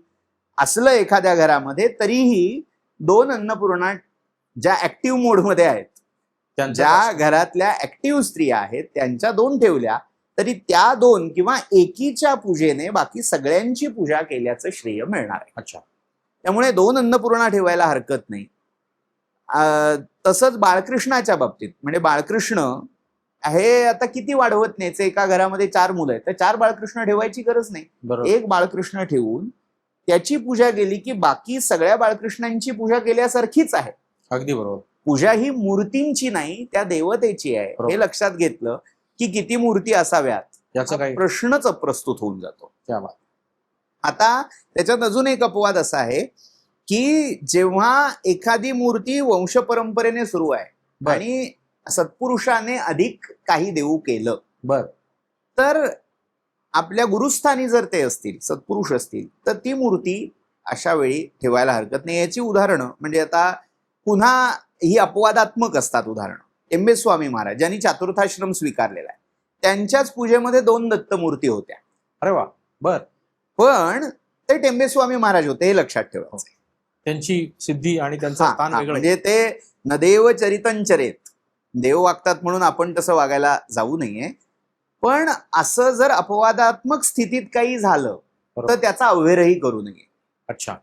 असलं एखाद्या घरामध्ये तरीही 2 अन्नपूर्णा ज्या ऍक्टिव्ह मोडमध्ये आहेत, ज्या घरातल्या ऍक्टिव्ह स्त्रिया आहेत त्यांच्या 2 ठेवल्या तरी त्या 2 किंवा एकीच्या पूजेने बाकी सगळ्यांची पूजा केल्याचं श्रेय मिळणार आहे. अच्छा. त्यामुळे 2 अन्नपूर्णा ठेवायला हरकत नाही. तसंच बाळकृष्णाच्या बाबतीत, म्हणजे बाळकृष्ण हे आता किती वाढवत न्यायचं, एका घरामध्ये 4 मुलं आहेत तर 4 बाळकृष्ण ठेवायची गरज नाही. एक बाळकृष्ण ठेवून त्याची पूजा केली की बाकी सगळ्या बाळकृष्णांची पूजा केल्यासारखीच आहे. अगदी बरोबर. पूजा ही मूर्तींची नाही, त्या देवतेची आहे. हे लक्षात घेतलं की किती मूर्ती असाव्यात याचा काही प्रश्नच अप्रस्तुत होऊन जातो. त्यामुळे आता त्याच्यात अजून एक अपवाद असा आहे की जेव्हा एखादी मूर्ती वंश परंपरेने सुरू आहे आणि सत्पुरुषाने अधिक काही देऊ केलं, बर, तर आपल्या गुरुस्थानी जर ते असतील, सत्पुरुष असतील, तर ती मूर्ती अशा वेळी ठेवायला हरकत नाही. याची उदाहरणं म्हणजे आता पुन्हा ही अपवादात्मक असतात. उदाहरणं टेंबेस्वामी महाराज ज्यांनी चातुर्थाश्रम स्वीकारलेला आहे, त्यांच्याच पूजेमध्ये 2 दत्तमूर्ती होत्या. अरे वा. बर. पण ते टेंबेस्वामी महाराज होते, हे लक्षात ठेवायचं. त्यांची सिद्धी आणि त्यांचं स्थान वेगळं. म्हणजे ते नदेव चरितंचरेत, देव वागतात म्हणून आपण तसं वागायला जाऊ नये. पण असं जर अपवादात्मक स्थितीत काही झालं तर त्याचा अवहेरही करू नये. अच्छा,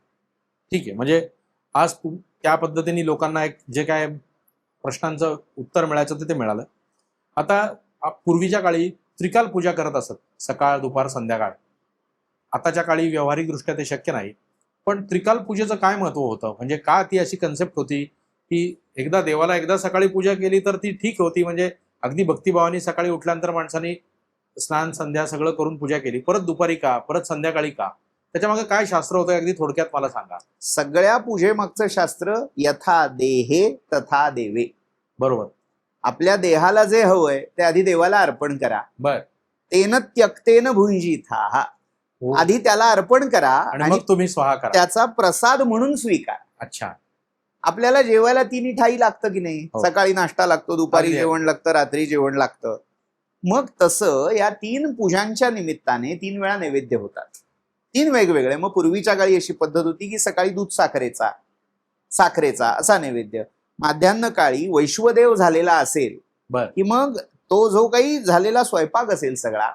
ठीक आहे. म्हणजे आज त्या पद्धतीने लोकांना एक जे काय प्रश्नांचं उत्तर मिळायचं होतं ते मिळालं. आता पूर्वीच्या काळी त्रिकाल पूजा करत असत, सकाळ दुपार संध्याकाळ. आताच्या काळी व्यावहारिकदृष्ट्या ते शक्य नाही. पण त्रिकाल पूजेचं काय महत्व होतं? म्हणजे का ती अशी कन्सेप्ट होती की एकदा देवाला एकदा सकाळी पूजा केली तर ती ठीक होती, म्हणजे अगदी भक्तिभावाने सकाळी उठल्यानंतर माणसाने स्नान संध्या सगळं करून पूजा केली, परत दुपारी का, परत संध्याकाळी का? त्याच्यामागे काय शास्त्र होतं अगदी थोडक्यात मला सांगा. सगळ्या पूजेमागचं शास्त्र यथा देहे तथा देवे. बरोबर. आपल्या देहाला जे हवंय ते आधी देवाला अर्पण करा. बर. तेन त्यक्तेन भुंजिथा. आधी त्याला अर्पण करा आणि मग तुम्ही स्वाहा करा, त्याचा प्रसाद म्हणून स्वीकार. अच्छा. आपल्याला जेवायला तिन्ही ठाई लागतं की नाही? सकाळी नाश्ता लागतो, दुपारी जेवण लागतं, रात्री जेवण लागतं. मग तसं या 3 पूजांच्या निमित्ताने 3 वेळा नैवेद्य होतात, 3 वेगवेगळे. मग पूर्वीच्या काळी अशी पद्धत होती की सकाळी दूध साखरेचा असा नैवेद्य. माध्यान्ह काळी वैश्वदेव झालेला असेल की मग तो जो काही झालेला स्वयंपाक असेल सगळा,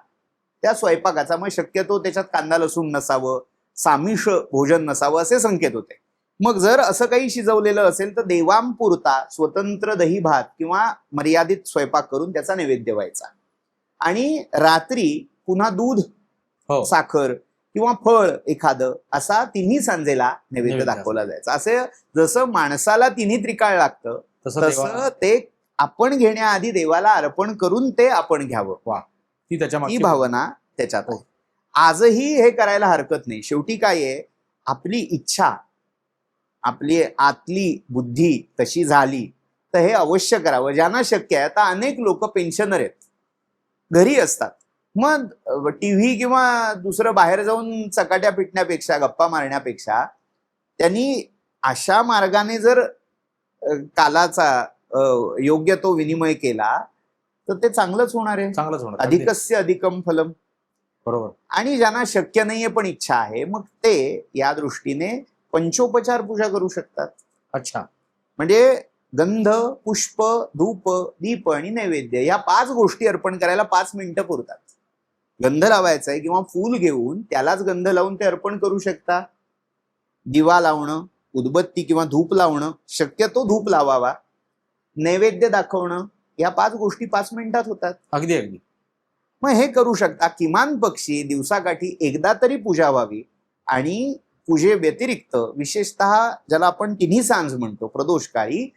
त्या स्वयंपाकाचा मग शक्यतो त्याच्यात कांदा लसूण नसावं, सामिष भोजन नसावं असे संकेत होते. मग जर असं काही शिजवलेलं असेल तर देवांपुरता स्वतंत्र दही भात किंवा मर्यादित स्वयंपाक करून त्याचा नैवेद्य व्हायचा. आणि रात्री पुन्हा दूध, साखर किंवा फळ एखादं असा तिन्ही सांजेला नैवेद्य दाखवला जायचा. असे जसं माणसाला तिन्ही त्रिकाळ लागतं तसं ते आपण घेण्याआधी देवाला अर्पण करून ते आपण घ्यावं. वा, ही भावना त्याच्यात आहे. आजही हे करायला हरकत नाही. शेवटी काय आहे, आपली इच्छा, आपली आतली बुद्धी तशी झाली तर हे अवश्य करावं. ज्यांना शक्य आहे. आता अनेक लोक पेन्शनर आहेत, घरी असतात. मग टीव्ही किंवा दुसरं बाहेर जाऊन चकाट्या पिटण्यापेक्षा, गप्पा मारण्यापेक्षा त्यांनी अशा मार्गाने जर कालाचा योग्य तो विनिमय केला तर ते चांगलंच होणार आहे. चांगलंच होणार. अधिकस्य अधिकम फलम. बरोबर. आणि ज्यांना शक्य नाहीये पण इच्छा आहे, मग ते या दृष्टीने पंचोपचार पूजा करू शकतात. अच्छा. म्हणजे गंध, पुष्प, धूप, दीप आणि नैवेद्य या 5 गोष्टी अर्पण करायला 5 मिनिटं पुरतात. गंध लावायचा आहे किंवा फूल घेऊन त्यालाच गंध लावून ते अर्पण करू शकता. दिवा लावणं, उदबत्ती किंवा धूप लावणं, शक्यतो धूप लावावा, नैवेद्य दाखवणं, या 5 गोष्टी 5 मिनिटात होतात. अगदी अगदी. मग हे करू शकता. किमान पक्षी दिवसाकाठी एकदा तरी पूजा व्हावी. आणि पूजे व्यतिरिक्त विशेषतः ज्याला आपण तिन्ही सांज म्हणतो, प्रदोष काळी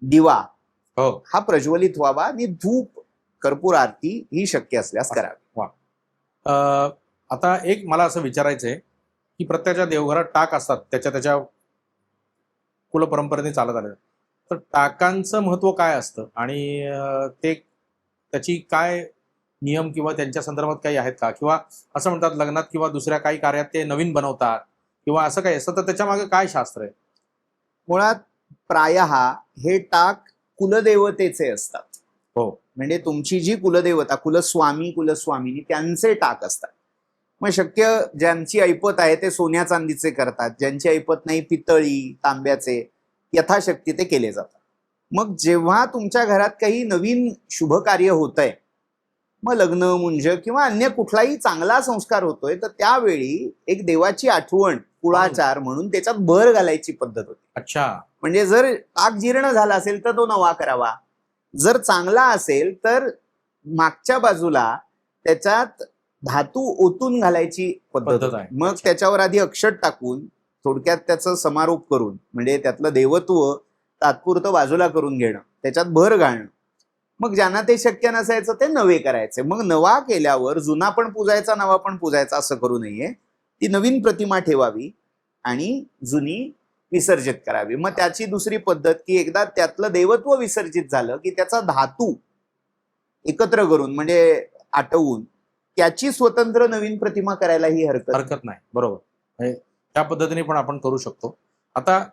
दिवा हा प्रज्वलित व्हावा आणि धूप, कर्पूर आरती ही शक्य असल्यास करावी. आता एक मला असं विचारायचंय की प्रत्येकाच्या देवघरात टाक असतात, त्याच्या कुलपरंपरेने चालत आले. तर टाकांचं महत्व काय असतं आणि ते त्याची काय नियम किंवा त्यांच्या संदर्भात काही आहेत का? किंवा असं म्हणतात लग्नात किंवा दुसऱ्या काही कार्यात ते नवीन बनवतात किंवा असं काही असतं, तर त्याच्या मागे काय शास्त्र आहे? मुळात प्रायः हे टाक कुलदेवतेचे असतात. हो. म्हणजे तुमची जी कुलदेवता, कुलस्वामी कुलस्वामिनी त्यांचे टाक असतात. मग शक्य ज्यांची ऐपत आहे ते सोन्या चांदीचे करतात, ज्यांची ऐपत नाही पितळी तांब्याचे, यथाशक्ती ते केले जातात. मग जेव्हा तुमच्या घरात काही नवीन शुभ कार्य होतंय, मग लग्न, मुंज किंवा अन्य कुठलाही चांगला संस्कार होतोय, तर त्यावेळी एक देवाची आठवण, कुळाचार म्हणून त्याच्यात भर घालायची पद्धत होती. अच्छा. म्हणजे जर टाक जीर्ण झाला असेल तर तो नवा करावा, जर चांगला असेल तर मागच्या बाजूला त्याच्यात धातू ओतून घालायची पद्धत आहे. मग त्याच्यावर आधी अक्षत टाकून थोडक्यात त्याचं समारोप करून, म्हणजे त्यातलं देवत्व तात्पुरतं बाजूला करून घेणं, त्याच्यात भर घालणं. मग ज्यांना ते शक्य नसायचं ते नवे करायचे. मग नवा केल्यावर जुना पण पूजायचा, नवा पण पूजायचा असं करू नये. ती नवीन प्रतिमा ठेवावी आणि जुनी विसर्जित करावी. मग त्याची दुसरी पद्धत की एकदा त्यातलं देवत्व विसर्जित झालं की त्याचा धातू एकत्र करून, म्हणजे आटवून त्याची स्वतंत्र नवीन प्रतिमा करायलाही हरकत नाही. बरोबर. त्या पद्धतीने पण आपण करू शकतो. आता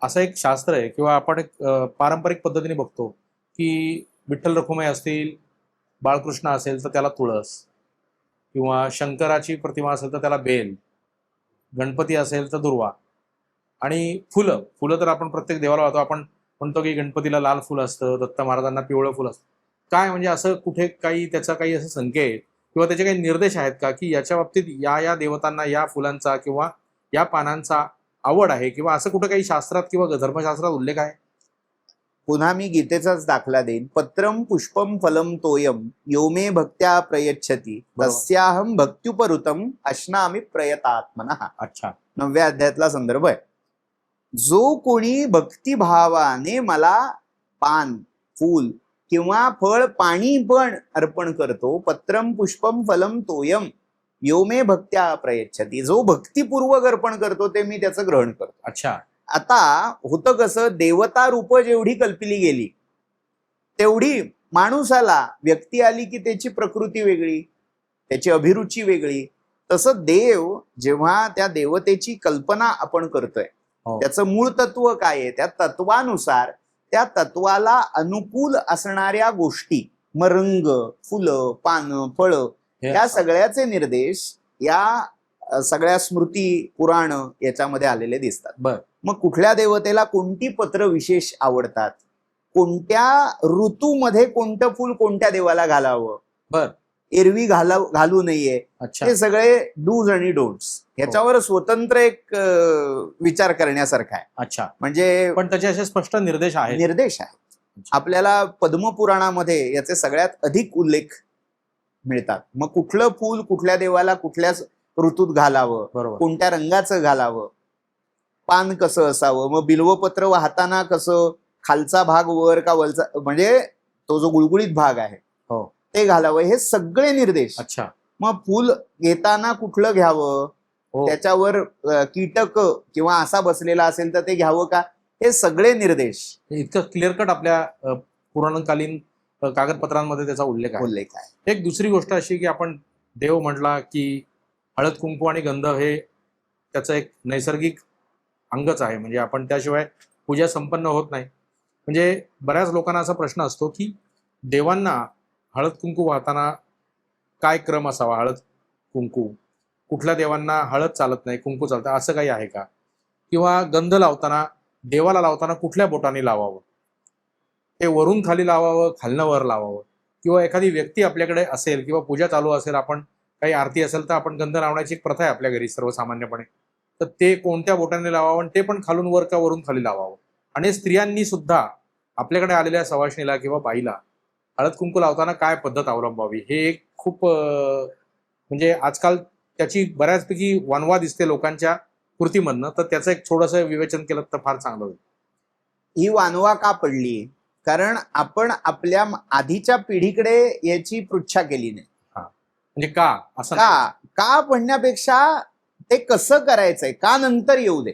असं एक शास्त्र आहे किंवा आपण एक पारंपरिक पद्धतीने बघतो की विठ्ठल रखुमाई असतील, बाळकृष्ण असेल तर त्याला तुळस, किंवा शंकराची प्रतिमा असेल तर त्याला बेल, गणपती असेल तर दुर्वा, आणि फुलं तर आपण प्रत्येक देवाला वाहतो. आपण म्हणतो की गणपतीला लाल फुल असतं, दत्त महाराजांना पिवळं फुल असतं. काय म्हणजे असं कुठे काही त्याचा काही असं संकेत किंवा त्याचे काही निर्देश आहेत का, की याच्या बाबतीत या देवतांना या फुलांचा किंवा या पानांचा आवड आहे, किंवा असं कुठं काही शास्त्रात किंवा धर्मशास्त्रात उल्लेख आहे? पुन्हा मी गीतेचाच दाखला देईन. पत्रम पुष्पम फलम तोयम यो मे भक्त्या प्रयच्छति बरोबर. तस्याहम भक्त्युपरुतम अश्नामी प्रयतात्मनः. अच्छा. 9व्या अध्यायातला संदर्भ आहे. जो कोणी भक्तिभावाने मला पान, फूल किंवा फळ, पाणी पण अर्पण करतो, पत्रम पुष्पम फलम तोयम यो मे भक्त्या प्रयच्छति, जो भक्तिपूर्वक अर्पण करतो ते मी त्याचं ग्रहण करतो. अच्छा. आता होतं कसं, देवता रूप जेवढी कल्पिली गेली तेवढी माणूसाला व्यक्ती आली की त्याची प्रकृती वेगळी, त्याची अभिरुची वेगळी. तसं देव जेव्हा त्या देवतेची कल्पना आपण करतोय, हो. त्याचं मूळ तत्व काय आहे, त्या तत्वानुसार त्या तत्वाला अनुकूल असणाऱ्या गोष्टी, मग रंग, फुलं, पानं, फळं, या सगळ्याचे निर्देश या सगळ्या स्मृती, पुराण याच्यामध्ये आलेले दिसतात. बर. मग कुठल्या देवतेला कोणती पत्र विशेष आवडतात, कोणत्या ऋतूमध्ये कोणतं फूल कोणत्या देवाला घालावं, बर, एरवी घालू नये, अच्छा, हे सगळे डूज आणि डोंट्स ह्याच्यावर स्वतंत्र एक विचार करण्यासारखा आहे. अच्छा. म्हणजे पण त्याचे असे स्पष्ट निर्देश आहेत. निर्देश आहेत. आपल्याला पद्मपुराणामध्ये याचे सगळ्यात अधिक उल्लेख मिळतात. मग कुठलं फूल कुठल्या देवाला कुठल्या ऋतूत घालावं, बरोबर, कोणत्या रंगाचं घालावं, पान कसं असावं, मग बिल्वपत्र वाहताना कसं खालचा भाग वर का वरचा, म्हणजे तो जो गुळगुळीत भाग आहे हो, ते घालावं, हे सगळे निर्देश. अच्छा. मग फूल घेताना कुठलं घ्यावं, हो, त्याच्यावर कीटक किंवा असा बसलेला असेल तर ते घ्यावं का, हे सगळे निर्देश इतकं क्लिअर कट आपल्या पुराणकालीन कागदपत्रांमध्ये त्याचा उल्लेख आहे. एक दुसरी गोष्ट अशी की आपण देव म्हटला की हळद, कुंकू आणि गंध हे त्याचं एक नैसर्गिक अंगच आहे. म्हणजे आपण त्याशिवाय पूजा संपन्न होत नाही. म्हणजे बऱ्याच लोकांना असा प्रश्न असतो की देवांना हळद कुंकू वाहताना काय क्रम असावा, हळद कुंकू, कुठल्या देवांना हळद चालत नाही, कुंकू चालतं, असं काही आहे का? किंवा गंध लावताना, देवाला लावताना कुठल्या बोटाने लावावं, ते वरून खाली लावावं, खालनं वर लावावं, किंवा एखादी व्यक्ती आपल्याकडे असेल किंवा पूजा चालू असेल, आपण काही आरती असेल तर आपण गंध लावण्याची एक प्रथा आहे आपल्या घरी सर्वसामान्यपणे, तर ते कोणत्या बोटाने लावावं, ते पण खालून वर का वरून खाली लावावं. आणि स्त्रियांनी सुद्धा आपल्याकडे आलेल्या सवाष्णीला किंवा बाईला हळद कुंकू लावताना काय पद्धत अवलंबावी, हे एक खूप म्हणजे आजकाल त्याची बऱ्याचपैकी वनवा दिसते लोकांच्या कृतीमधनं. तर त्याचं एक थोडंसं विवेचन केलं तर फार चांगलं होईल. ही वानवा का पडली? कारण आपण आपल्या आधीच्या पिढीकडे याची पृच्छा केली नाही. म्हणजे का असं का म्हणण्यापेक्षा ते कसं करायचंय, का नंतर येऊ दे.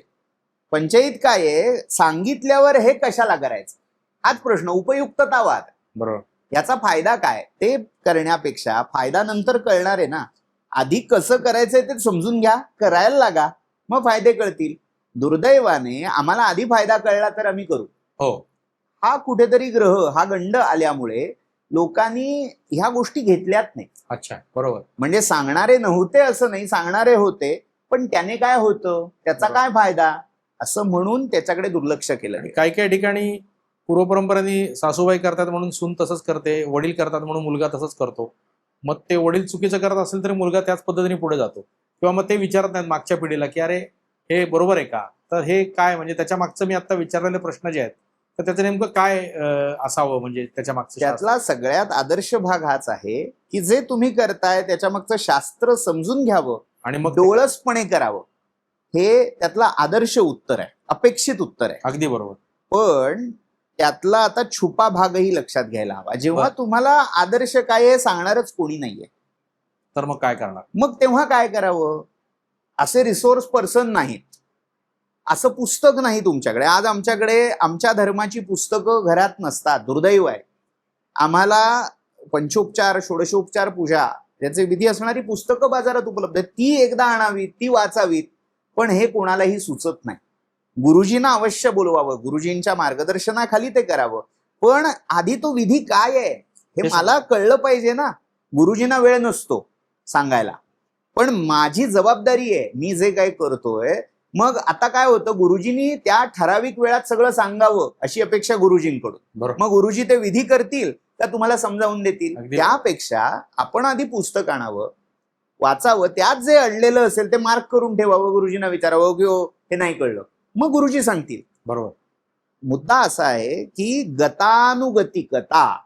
पंचायत काय आहे, सांगितल्यावर हे कशाला करायचं हाच प्रश्न, उपयुक्ततावाद. बरोबर. याचा फायदा काय ते करण्यापेक्षा फायदा नंतर कळणार आहे ना. आधी कसं करायचंय ते समजून घ्या, करायला लागा, मग फायदे कळतील. दुर्दैवाने आम्हाला आधी फायदा कळला तर आम्ही करू, हो, हा कुठेतरी ग्रह, हा गंड आल्यामुळे लोकांनी ह्या गोष्टी घेतल्यात नाही. अच्छा, बरोबर. म्हणजे सांगणारे नव्हते असं नाही, सांगणारे होते, पण त्याने काय होतं, त्याचा काय फायदा, असं म्हणून त्याच्याकडे दुर्लक्ष केलं. काही काही ठिकाणी पूर्वपरंपरेने सासूबाई करतात म्हणून सून तसंच करते, वडील करतात म्हणून मुलगा तसंच करतो. मग ते वडील चुकीचं करत असेल तरी मुलगा त्याच पद्धतीने पुढे जातो, किंवा मग ते विचारत नाहीत मागच्या पिढीला की अरे हे बरोबर आहे का, तर हे काय, म्हणजे त्याच्या मागचं मी आता विचारलेले प्रश्न जे आहेत तर त्याचं नेमकं काय असावं, म्हणजे त्याच्या मागचं त्यातला सगळ्यात आदर्श भाग हाच आहे की जे तुम्ही करताय त्याच्या मागचं शास्त्र समजून घ्यावं आणि मग डोळसपणे करावं. हे त्यातला आदर्श उत्तर आहे, अपेक्षित उत्तर आहे. अगदी बरोबर. पण त्यातला आता छुपा भागही लक्षात घ्यायला हवा. जेव्हा तुम्हाला आदर्श काय आहे सांगणारच कोणी नाहीये, तर मग काय करणार, मग तेव्हा काय करावं. असे रिसोर्स पर्सन नाहीत, असं पुस्तक नाही तुमच्याकडे. आज आमच्याकडे आमच्या धर्माची पुस्तकं घरात नसतात, दुर्दैव आहे. आम्हाला पंचोपचार, षोडशोपचार, पूजा याचे विधी असणारी पुस्तकं बाजारात उपलब्ध आहेत. ती एकदा आणावीत, ती वाचावीत, पण हे कोणालाही सुचत नाही. गुरुजींना अवश्य बोलवावं, गुरुजींच्या मार्गदर्शनाखाली ते करावं, पण आधी तो विधी काय आहे हे मला कळलं पाहिजे ना. गुरुजींना वेळ नसतो सांगायला, पण माझी जबाबदारी आहे, मी जे काय करतोय मग आता काय होतं, गुरुजींनी त्या ठराविक वेळात सगळं सांगावं अशी अपेक्षा गुरुजींकडून. बरोबर. मग गुरुजी ते विधी करतील का तुम्हाला समजावून देतील? अगदी त्यापेक्षा आपण आधी पुस्तक आणावं, वाचावं, त्यात जे अडलेलं असेल ते मार्क करून ठेवावं, गुरुजींना विचारावं की हो हे नाही कळलं, मग गुरुजी सांगतील. बरोबर. मुद्दा असा आहे की गतानुगतिकता,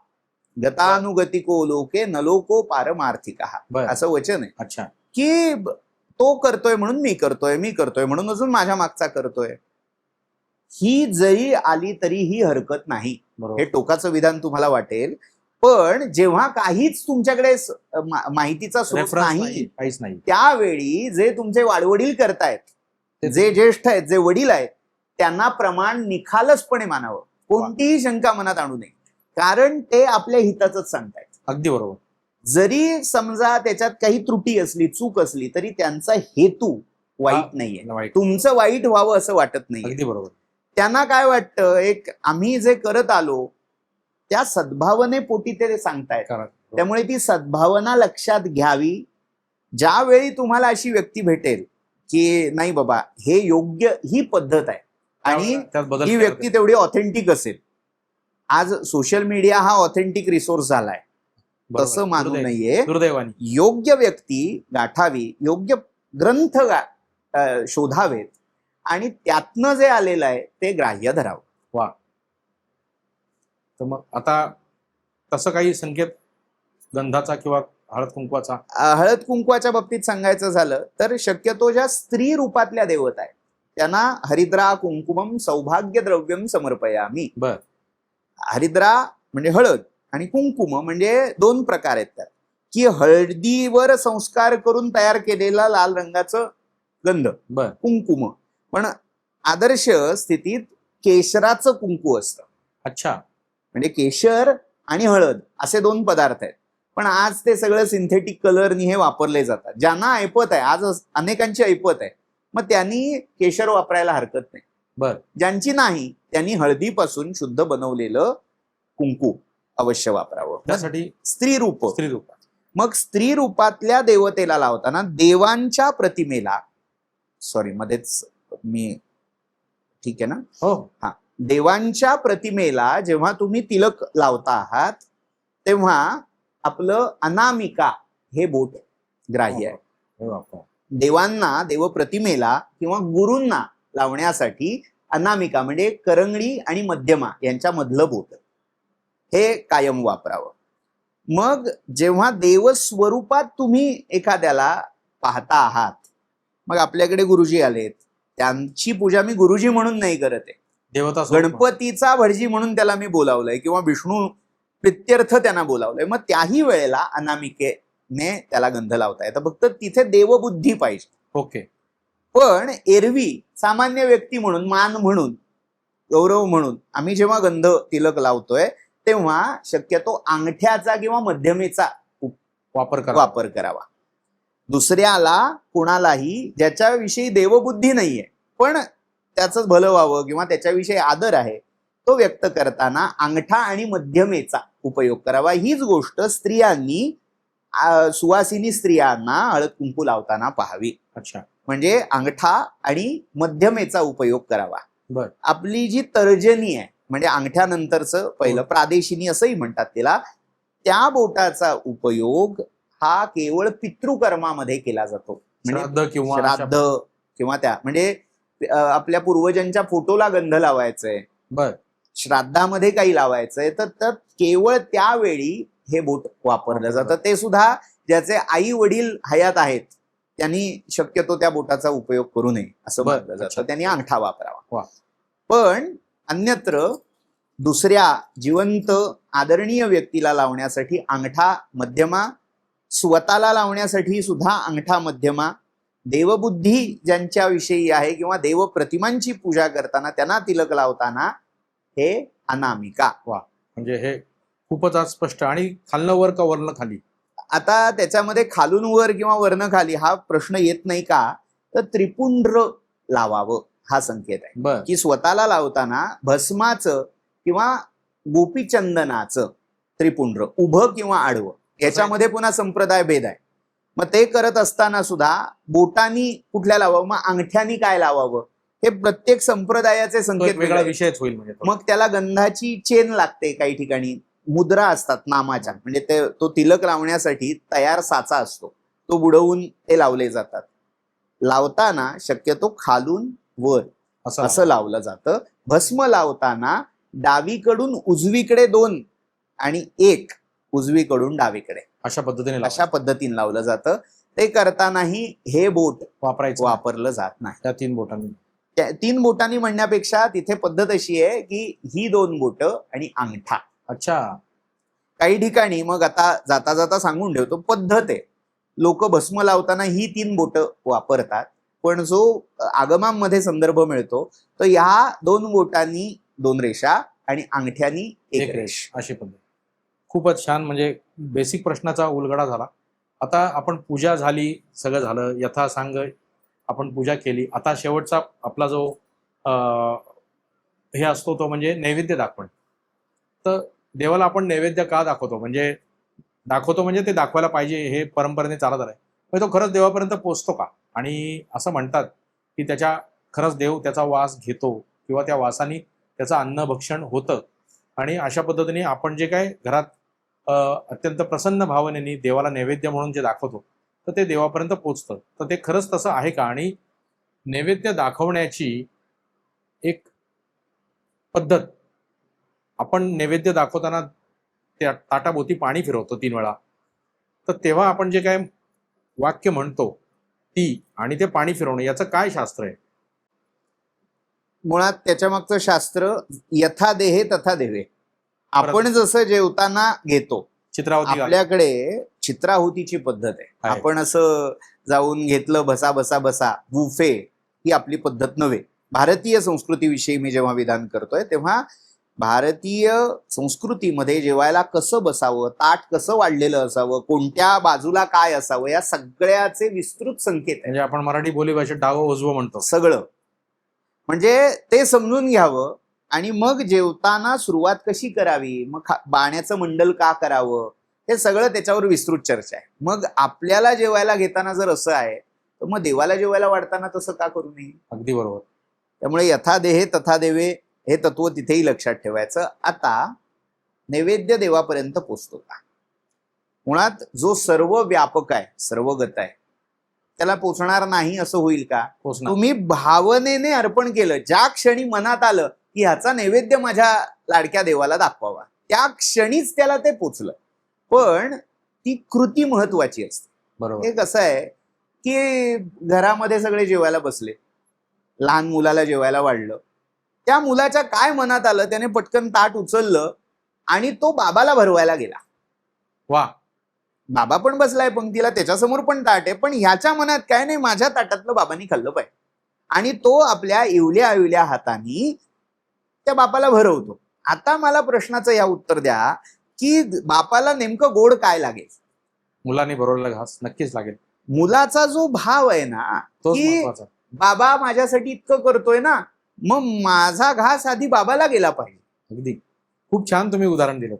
गतानुगतिको लोके न लोको पारमार्थिका, बरं. असं वचन आहे. अच्छा. की तो करतोय म्हणून मी करतोय, मी करतोय म्हणून अजून माझ्या मागचा करतोय, ही जरी आली तरी ही हरकत नाही. हे बरोबर. टोकाचं विधान तुम्हाला वाटेल, पण जेव्हा काहीच तुमच्याकडे माहितीचा स्रोत Reference नाही, नाही, काहीच नाही, त्यावेळी जे तुमचे वाडवडील करतायत, जे ज्येष्ठ आहेत, जे वडील आहेत, त्यांना प्रमाण निखालसपणे मानावं, कोणतीही शंका मनात आणू नये, कारण ते आपल्या हिताचंच सांगतायत. अगदी बरोबर. जरी समजा त्याच्यात काही त्रुटी असली, चूक असली, तरी त्यांचा हेतू वाईट नाहीये, वाईट. तुमचं वाईट व्हावं असं वाटत नाही. अगदी बरोबर. त्यांना काय वाटतं, एक आम्ही जे करत आलो त्या सद्भावनेपोटी ते सांगतायत, त्यामुळे ती सद्भावना लक्षात घ्यावी. ज्यावेळी तुम्हाला अशी व्यक्ती भेटेल की नाही बाबा हे योग्य, ही पद्धत आहे आणि ही व्यक्ती तेवढी ऑथेंटिक असेल, आज सोशल मीडिया हा ऑथेंटिक रिसोर्स झालाय, तसं मानू नये. दुर्दैवाने योग्य व्यक्ती गाठावी, योग्य ग्रंथ शोधावेत आणि त्यातनं जे आलेलं आहे ते ग्राह्य धरावं. वा. तर मग आता तसं काही संकेत गंधाचा किंवा हळद कुंकवाचा? हळद कुंकवाच्या बाबतीत सांगायचं झालं तर शक्यतो ज्या स्त्री रूपातल्या देवता आहेत त्यांना हरिद्रा कुंकुमम सौभाग्य द्रव्यम समर्पयामी. बर. हरिद्रा म्हणजे हळद आणि कुंकुम म्हणजे दोन प्रकार आहेत त्यात, की हळदीवर संस्कार करून तयार केलेला लाल रंगाचं गंध कुंकुम, पण आदर्श स्थितीत केशराचं कुंकू असतं. अच्छा. म्हणजे केशर आणि हळद असे दोन पदार्थ आहेत, पण आज ते सगळं सिंथेटिक कलरनी हे वापरले जातात. ज्यांना ऐपत आहे, आज अनेकांची ऐपत आहे, मग त्यांनी केशर वापरायला हरकत नाही. बर. ज्यांची नाही त्यांनी हळदीपासून शुद्ध बनवलेलं कुंकू अवश्य वापरावं. त्यासाठी स्त्री रूप. मग स्त्री रूपातल्या देवतेला लावताना देवांच्या प्रतिमेला, सॉरी मध्येच मी, ठीक आहे ना, हो हा, देवांच्या प्रतिमेला जेव्हा तुम्ही तिलक लावता आहात तेव्हा आपलं अनामिका हे बोट ग्राह्य आहे. देवांना, देवप्रतिमेला किंवा गुरूंना लावण्यासाठी अनामिका म्हणजे करंगडी आणि मध्यमा यांच्या मधलं बोट हे कायम वापरावं. मग जेव्हा देवस्वरूपात तुम्ही एखाद्याला पाहता आहात, मग आपल्याकडे गुरुजी आलेत, त्यांची पूजा मी गुरुजी म्हणून नाही करत आहे, देवता गणपतीचा भटजी म्हणून त्याला मी बोलावलंय किंवा विष्णू प्रित्यर्थ त्यांना बोलावलंय, मग त्याही वेळेला अनामिकेने त्याला गंध लावता येतं, फक्त तिथे देवबुद्धी पाहिजे. ओके. पण एरवी सामान्य व्यक्ती म्हणून, मान म्हणून, गौरव म्हणून आम्ही जेव्हा गंध तिलक लावतोय तेव्हा शक्यतो अंगठ्याचा किंवा मध्यमेचा वापर करावा. दुसऱ्याला, कोणालाही ज्याच्याविषयी देवबुद्धी नाहीये पण त्याचं भलं व्हावं किंवा त्याच्याविषयी आदर आहे, तो व्यक्त करताना अंगठा आणि मध्यमेचा उपयोग करावा. हीच गोष्ट स्त्रियांनी, सुवासिनी स्त्रियांना हळद कुंकू लावताना पाहावी. अच्छा. म्हणजे अंगठा आणि मध्यमेचा उपयोग करावा. बर. आपली जी तर्जनी आहे म्हणजे अंगठ्यानंतरचं पहिलं, प्रादेशिनी असंही म्हणतात तिला, त्या बोटाचा उपयोग हा केवळ पितृकर्मामध्ये केला जातो. श्राद्ध किंवा त्या म्हणजे आपल्या पूर्वजांच्या फोटोला गंध लावायचंय, बर, श्राद्धामध्ये काही लावायचंय, तर केवळ त्यावेळी हे बोट वापरलं जातं. ते सुद्धा ज्याचे आई वडील हयात आहेत त्यांनी शक्यतो त्या बोटाचा उपयोग करू नये असं म्हटलं जातं, त्यांनी अंगठा वापरावा. पण अन्यत्र दुसऱ्या जिवंत आदरणीय व्यक्तीला लावण्यासाठी अंगठा मध्यमा, स्वतःला लावण्यासाठी सुद्धा अंगठा मध्यमा, देवबुद्धी ज्यांच्या विषयी आहे किंवा देव प्रतिमांची पूजा करताना त्यांना तिलक लावताना हे अनामिका. वा, म्हणजे हे खूपच स्पष्ट. आणि खालनं वर का वरनं खाली? आता त्याच्यामध्ये खालून वर किंवा वरनं खाली हा प्रश्न येत नाही का, तर त्रिपुंड्र लावावं हा संकेत आहे. की स्वतःला लावताना भस्माचं किंवा गोपीचंदनाचं त्रिपुंड्र, उभं किंवा आडवं, याच्यामध्ये पुन्हा संप्रदाय भेद आहे. मग ते करत असताना सुद्धा बोटानी कुठल्या लावावं, मग अंगठ्यानी काय लावावं, हे प्रत्येक संप्रदायाचे तो संकेत एक वेगळा वेगळे. विषयच होईल म्हणजे तो. मग त्याला गंधाची चेन लागते, काही ठिकाणी मुद्रा असतात नामाच्या, म्हणजे तो तिलक लावण्यासाठी तयार साचा असतो, तो बुडवून ते लावले जातात. लावताना शक्यतो खालून वर असं लावलं जातं. भस्म लावताना डावीकडून उजवीकडे 2 आणि 1 उजवीकडून डावीकडे अशा पद्धतीने लावलं जातं. ते करतानाही हे बोट वापरलं जात नाही. त्या 3 बोटांनी. त्या 3 बोटांनी म्हणण्यापेक्षा तिथे पद्धत अशी आहे की ही 2 बोट आणि अंगठा. अच्छा. काही ठिकाणी मग आता जाता जाता सांगून ठेवतो, पद्धत आहे, लोक भस्म लावताना ही 3 बोट वापरतात, पण जो आगमांमध्ये संदर्भ मिळतो तो या 2 बोटांनी 2 रेषा आणि अंगठ्यानी 1 रेष अशी पद्धत. खूपच छान. म्हणजे बेसिक प्रश्नाचा उलगडा झाला. आता आपण पूजा झाली, सगळं झालं, यथासांग आपण पूजा केली. आता शेवटचा आपला जो हे असतो तो म्हणजे नैवेद्य दाखवणे. तर देवाला आपण नैवेद्य का दाखवतो, म्हणजे ते दाखवायला पाहिजे हे परंपरेने चालत आलंय, पण तो खरंच देवापर्यंत पोहोचतो का? आणि असं म्हणतात की खरंच देव त्याचा वास घेतो किंवा त्या वासाने त्याचं अन्न भक्षण होतं. आणि अशा पद्धतीने आपण जे काय घरात अत्यंत प्रसन्न भावनेने देवाला नैवेद्य म्हणून जे दाखवतो तर ते देवापर्यंत पोहोचतं. तर ते खरंच तसं आहे का? आणि नैवेद्य दाखवण्याची एक पद्धत, आपण नैवेद्य दाखवताना त्या ताटाभोवती पाणी फिरवतो 3 वेळा, तर तेव्हा आपण जे काय वाक्य म्हणतो ती आणि ते पाणी फिरवणं, याचं काय शास्त्र आहे? मुळात त्याच्या मागचं शास्त्र यथा देहे तथा देवे. आपण जसं जेवताना घेतो, चित्रावती आपल्याकडे चित्राहुतीची पद्धत आहे. आपण असं जाऊन घेतलं बसा बसा बसा बुफे, ही आपली पद्धत नव्हे. भारतीय संस्कृतीविषयी मी जेव्हा विधान करतोय तेव्हा भारतीय संस्कृतीमध्ये जेवायला कसं बसावं, ताट कसं वाढलेलं असावं, कोणत्या बाजूला काय असावं, या सगळ्याचे विस्तृत संकेत आहे. म्हणजे आपण मराठी बोलीभाषेत डावं उजवं म्हणतो सगळं, म्हणजे ते समजून घ्यावं. आणि मग जेवताना सुरुवात कशी करावी, मग बाण्याचं मंडल का करावं, हे सगळं त्याच्यावर विस्तृत चर्चा आहे. मग आपल्याला जेवायला घेताना जर असं आहे तर मग देवाला जेवायला वाढताना तसं का करू नये? अगदी बरोबर. त्यामुळे यथा देहे तथा देवे हे तत्व तिथेही लक्षात ठेवायचं. आता नैवेद्य देवापर्यंत पोचतो का? मुळात जो सर्व व्यापक आहे, सर्वगत आहे, त्याला पोचणार नाही असं होईल का? तुम्ही भावनेने अर्पण केलं, ज्या क्षणी मनात आलं की ह्याचा नैवेद्य माझ्या लाडक्या देवाला दाखवावा, त्या क्षणीच त्याला ते पोचलं. पण ती कृती महत्वाची असते. बरोबर. हे कसं आहे की घरामध्ये सगळे जेवायला बसले, लहान मुलाला जेवायला वाढलं, त्या मुलाच्या काय मनात आलं, त्याने पटकन ताट उचललं आणि तो बाबाला भरवायला गेला. वा, बाबा पण बसलाय पंक्तीला, त्याच्यासमोर पण ताट आहे, पण ह्याच्या मनात काय नाही, माझ्या ताटातलं बाबांनी खाल्लं पाहिजे. आणि तो आपल्या इवल्या इवल्या हाताने त्या बापाला भरवतो. आता मला प्रश्नाचं या उत्तर द्या की बापाला नेमकं गोड काय लागेल? मुलाने भरवलेला घास नक्कीच लागेल. मुलाचा जो भाव आहे ना, की बाबा माझ्यासाठी इतकं करतोय ना, मग माझा घास आधी बाबाला गेला पाहिजे. अगदी खूप छान तुम्ही उदाहरण दिलं.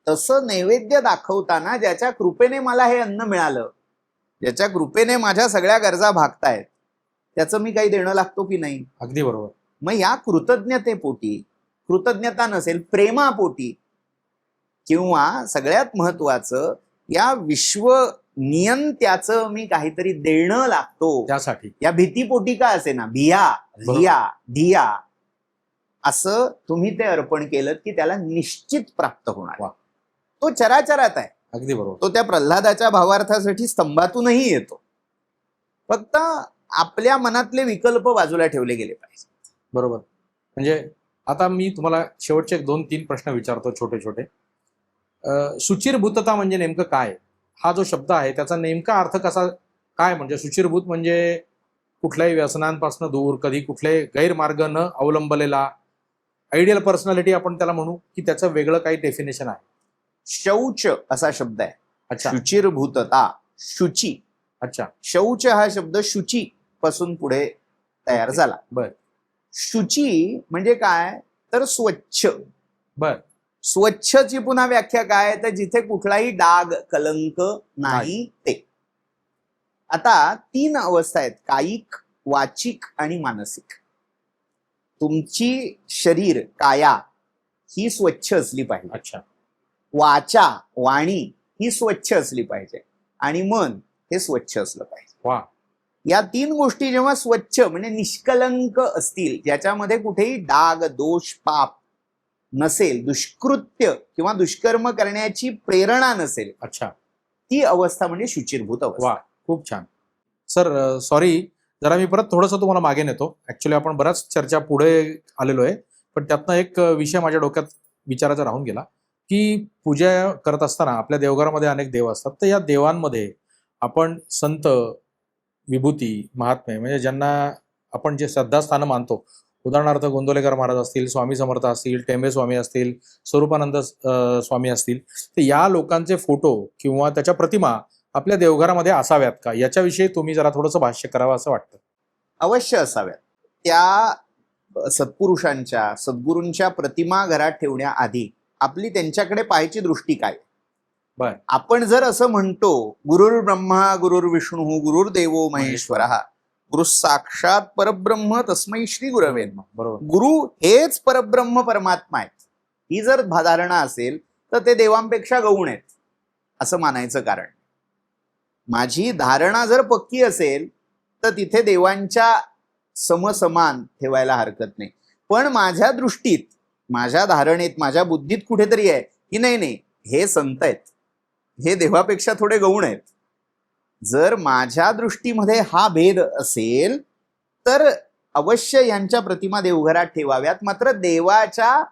तसं नैवेद्य दाखवताना ज्याच्या कृपेने मला हे अन्न मिळालं, ज्याच्या कृपेने माझ्या सगळ्या गरजा भागतायत, त्याचं मी काही देणं लागतो की नाही? अगदी बरोबर. मग या कृतज्ञतेपोटी, कृतज्ञता नसेल प्रेमापोटी, किंवा सगळ्यात महत्वाचं या विश्व नियंत्याचं मी काहीतरी देणं लागतो त्यासाठी, या भीतीपोटी का असे ना, भिया धिया धिया, असं तुम्ही ते अर्पण केलं की त्याला निश्चित प्राप्त होणार. तो चराचरात आहे. अगदी बरोबर. तो त्या प्रल्हादाच्या भावार्थासाठी स्तंभातूनही येतो. फक्त आपल्या मनातले विकल्प बाजूला ठेवले गेले पाहिजे. बरोबर. म्हणजे आता मी तुम्हाला शेवटचे 2-3 प्रश्न विचारतो छोटे छोटे. शुचिर्भूतता म्हणजे नेमकं काय? हा जो शब्द आहे त्याचा नेमका अर्थ कसा काय? म्हणजे शुचिर्भूत म्हणजे कुठल्याही व्यसनांपासून दूर, कधी कुठले गैरमार्ग न अवलंबलेला, आयडियल पर्सनॅलिटी आपण त्याला म्हणू, की त्याचं वेगळं काही डेफिनेशन आहे? शौच असा शब्द आहे. अच्छा. शुचिर्भूतता, शुची. अच्छा. शौच हा शब्द शुची पासून पुढे तयार झाला. बर. शुची म्हणजे काय तर स्वच्छ. बर. स्वच्छची पुन्हा व्याख्या काय तर जिथे कुठलाही डाग कलंक नाही ते. आता 3 अवस्था आहेत, कायिक, वाचिक आणि मानसिक. तुमची शरीर, काया ही स्वच्छ असली पाहिजे. अच्छा. वाचा, वाणी ही स्वच्छ असली पाहिजे आणि मन हे स्वच्छ असलं पाहिजे. वा. या 3 गोष्टी जेव्हा स्वच्छ म्हणजे निष्कलंक असतील, ज्याच्यामध्ये कुठेही डाग, दोष, पाप नसेल, दुष्कृत्य किंवा दुष्कर्म करण्याची प्रेरणा नसेल, अच्छा. ती अवस्था म्हणजे शुचिर्भूत अवस्था. वा, खूप छान. सर सॉरी, जरा मी परत थोडंसं तुम्हाला मागे नेतो. ऍक्च्युली आपण बऱ्याच चर्चा पुढे आलेलो आहे, पण त्यातनं एक विषय माझ्या डोक्यात विचाराचा राहून गेला की पूजा करत असताना आपल्या देवघरामध्ये अनेक देव असतात, तर या देवांमध्ये आपण संत, विभूती, महात्मे म्हणजे ज्यांना आपण जे श्रद्धास्थानं मानतो, उदाहरणार्थ गोंदवलेकर महाराज असतील, स्वामी समर्थ असतील, टेंबे स्वामी असतील, स्वरूपानंद स्वामी असतील, तर या लोकांचे फोटो किंवा त्याच्या प्रतिमा आपल्या देवघरामध्ये असाव्यात का, याच्याविषयी तुम्ही जरा थोडंसं भाष्य करावं असं वाटतं. अवश्य असाव्यात. त्या सत्पुरुषांच्या, सद्गुरूंच्या प्रतिमा घरात ठेवण्याआधी आपली त्यांच्याकडे पाहायची दृष्टी काय. बर. आपण जर असं म्हणतो गुरुर् ब्रह्मा गुरुर्विष्णू गुरुर्देवो महेश्वरः, गुरु साक्षात परब्रह्म तस्मै श्री गुरवे नमः. बरोबर. गुरु हेच परब्रह्म परमात्मा आहेत, ही जर धारणा असेल तर ते देवांपेक्षा गौण आहेत असं मानायचं कारण. माझी धारणा जर पक्की असेल तर तिथे देवांच्या समसमान ठेवायला हरकत नाही. पण माझ्या दृष्टीत, माझ्या धारणेत, माझ्या बुद्धीत कुठेतरी आहे की नाही हे संत आहेत, हे देवापेक्षा थोडे गौण आहेत. जर माझ्या दृष्टीमध्ये हा भेद असेल तर अवश्य यांच्या प्रतिमा देवघरात ठेवाव्यात. मात्र देवाच्या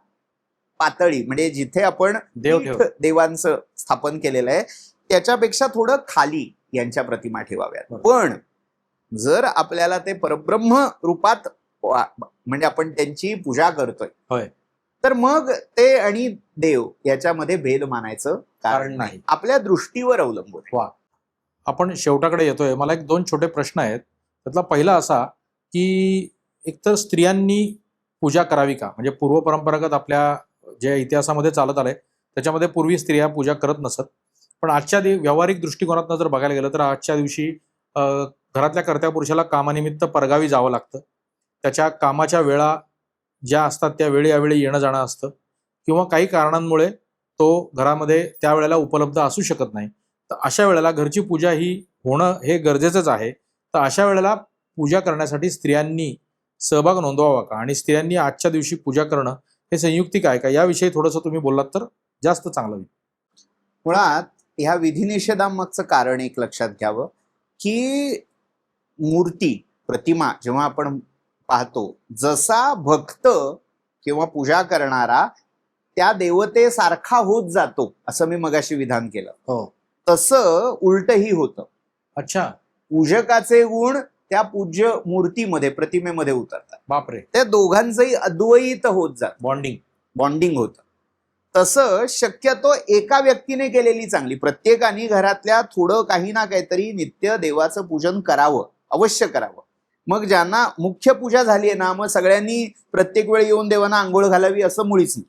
पातळी म्हणजे जिथे आपण देवांचं स्थापन केलेलं आहे त्याच्यापेक्षा थोडं खाली यांच्या प्रतिमा ठेवाव्यात. पण जर आपल्याला ते परब्रह्म रूपात म्हणजे आपण त्यांची पूजा करतोय, तर मग ते आणि देव याच्यामध्ये भेद मानायचं कारण नाही, आपल्या दृष्टीवर अवलंबून. वा. आपण शेवटाकडे येतोय. मला 1-2 छोटे प्रश्न आहेत. त्यातला पहिला असा की एकतर स्त्रियांनी पूजा करावी का, म्हणजे पूर्व परंपरागत आपल्या जे इतिहासामध्ये चालत आलंय त्याच्यामध्ये पूर्वी स्त्रिया पूजा करत नसत, पण आजच्या व्यावहारिक दृष्टिकोनातून जर बघायला गेलं तर आजच्या दिवशी घरातल्या कर्त्या पुरुषाला कामानिमित्त परगावी जावं लागतं. त्याच्या कामाच्या वेळा ज्या असतात त्या वेळी यावेळी येणं जाणं असतं, किंवा काही कारणांमुळे तो घरामध्ये त्यावेळेला उपलब्ध असू शकत नाही. तर अशा वेळेला घरची पूजा ही होणं हे गरजेचंच आहे. तर अशा वेळेला पूजा करण्यासाठी स्त्रियांनी सहभाग नोंदवावा का, आणि स्त्रियांनी आजच्या दिवशी पूजा करणं हे संयुक्तिक आहे का, याविषयी थोडंसं तुम्ही बोललात तर जास्त चांगलं होईल. मुळात ह्या विधिनिषेधामागचं कारण एक लक्षात घ्यावं की मूर्ती, प्रतिमा जेव्हा आपण पाहतो, जसा भक्त किंवा पूजा करणारा त्या देवतेसारखा होत जातो, असं मी मगाशी विधान केलं, तसं उलटही होतं. अच्छा. पूजकाचे गुण त्या पूज्य मूर्तीमध्ये, प्रतिमेमध्ये उतरतात. बापरे. त्या दोघांचंही अद्वैत होत जात, बॉन्डिंग होतं. तसं शक्यतो एका व्यक्तीने केलेली चांगली. प्रत्येकाने घरातल्या थोडं काही ना काहीतरी नित्य देवाचं पूजन करावं, अवश्य करावं. मग ज्यांना मुख्य पूजा झाली आहे ना, मग सगळ्यांनी प्रत्येक वेळी येऊन देवांना आंघोळ घालावी असं मुळीच नाही.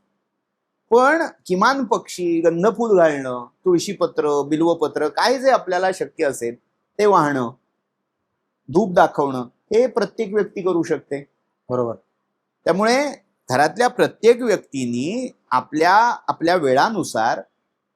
पण किमान पक्षी, गंधफूल घालणं, तुळशीपत्र, बिल्वपत्र, काय जे आपल्याला शक्य असेल ते वाहणं, धूप दाखवणं, हे प्रत्येक व्यक्ती करू शकते. बरोबर. त्यामुळे घरातल्या प्रत्येक व्यक्तीनी आपल्या वेळानुसार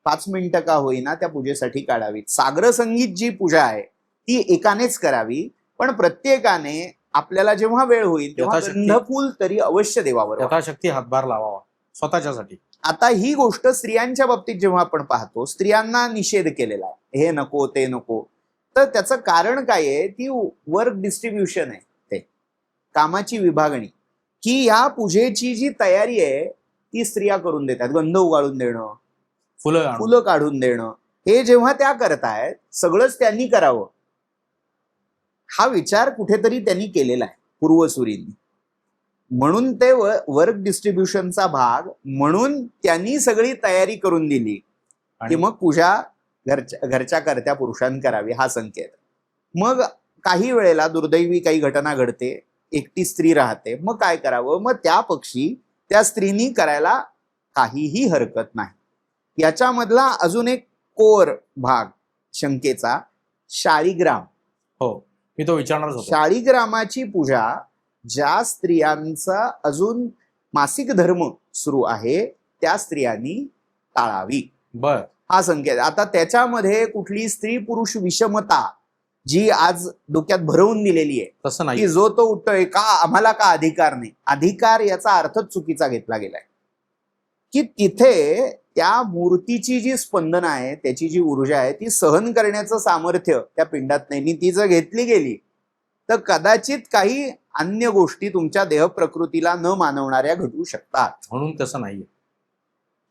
5 मिनिटं का होईना त्या पूजेसाठी काढावीत. सागर संगीत जी पूजा आहे ती एकानेच करावी, पण प्रत्येकाने आपल्याला जेव्हा वेळ होईल तेव्हा गंधफूल तरी अवश्य देवावर, यथाशक्ती हातभार लावावा स्वतःच्यासाठी. आता ही गोष्ट स्त्रियांच्या बाबतीत जेव्हा आपण पाहतो, स्त्रियांना निषेध केलेला आहे, हे नको ते नको. तर त्याचं कारण काय आहे, ती वर्क डिस्ट्रीब्युशन आहे, ते कामाची विभागणी, की ह्या पूजेची जी तयारी आहे ती स्त्रिया करून देतात. गंध उगाळून देणं, फुलं काढून देणं, हे जेव्हा त्या करतायत सगळंच त्यांनी करावं, हा विचार कुठेतरी त्यांनी केलेला आहे पूर्वसुरींनी. म्हणून ते वर्क डिस्ट्रीब्युशनचा भाग म्हणून त्यांनी सगळी तयारी करून दिली की मग पूजा घरच्या कर्त्या पुरुषांनी करावी, हा संकेत. मग काही वेळेला दुर्दैवी काही घटना घडते, एकटी स्त्री राहते, मग काय करावं, मग त्या पक्षी त्या स्त्रीनी करायला काहीही हरकत नाही. याच्यामधला अजून एक कोर भाग शंकेचा, शाळीग्राम हो, मी तो विचारणारच होतो. शाळीग्रामाची पूजा ज्या स्त्रियांचा अजून मासिक धर्म सुरू आहे त्या स्त्रियांनी टाळावी. बर, हा संकेत. आता त्याच्यामध्ये कुठली स्त्री पुरुष विषमता जी आज डोक्यात भरवून दिलेली आहे तसं नाही. की जो तो उठतोय का आम्हाला का अधिकार नाही, अधिकार याचा अर्थच चुकीचा घेतला गेलाय. की तिथे त्या मूर्तीची जी स्पंदन आहे, त्याची जी ऊर्जा आहे, ती सहन करण्याचं सामर्थ्य त्या पिंडात नाही. ती जर घेतली गेली तर कदाचित काही अन्य गोष्टी तुमच्या देह प्रकृतीला न मानवणाऱ्या घडू शकतात. म्हणून तसं नाहीये.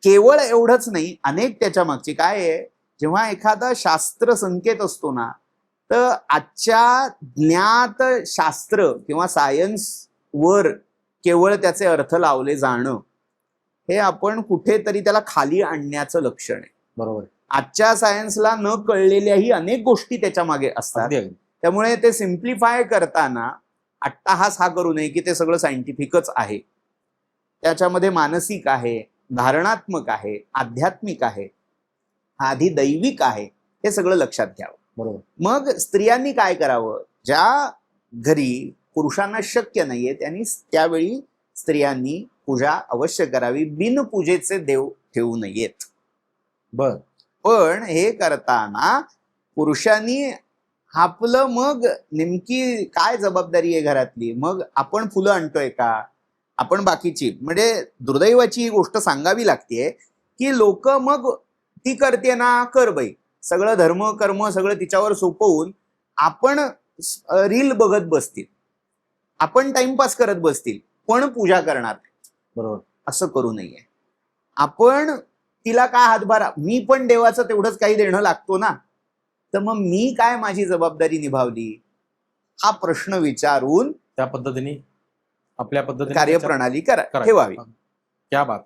केवळ एवढंच नाही, अनेक त्याच्या मागची काय आहे, जेव्हा एखादा शास्त्र संकेत असतो ना, तर आजच्या ज्ञात शास्त्र किंवा सायन्स वर केवळ त्याचे अर्थ लावले जाणं हे आपण कुठेतरी त्याला खाली आणण्याचं लक्षण आहे. बरोबर. आजच्या सायन्सला न कळलेल्याही अनेक गोष्टी त्याच्या मागे असतात. त्यामुळे ते सिम्प्लिफाय करताना अट्टाहास हा करू नये की ते सगळं सायंटिफिकच आहे. त्याच्यामध्ये मानसिक आहे, धारणात्मक आहे, आध्यात्मिक आहे, आधी दैविक आहे, हे सगळं लक्षात घ्यावं. बरोबर. मग स्त्रियांनी काय करावं, ज्या घरी पुरुषांना शक्य नाहीये त्यांनी त्यावेळी स्त्रियांनी पूजा अवश्य करावी. बिनपूजेचे देव ठेवू नयेत. बर. पण हे करताना पुरुषांनी आपलं मग नेमकी काय जबाबदारी आहे घरातली, मग आपण फुलं आणतोय का, आपण बाकीची, म्हणजे दुर्दैवाची ही गोष्ट सांगावी लागते की लोक मग ती करते ना, कर बाई, सगळं धर्म कर्म सगळं तिच्यावर सोपवून आपण रील बघत बसतील, आपण टाइमपास करत बसतील, पण पूजा करणार. बरोबर. असं करू नये. आपण तिला काय हातभार, मी पण देवाचं तेवढंच काही देणं लागतो ना, तर मग मी काय माझी जबाबदारी निभावली, हा प्रश्न विचारून त्या पद्धतीने आपल्या पद्धतीने कार्यप्रणाली ठेवावी. क्या बात,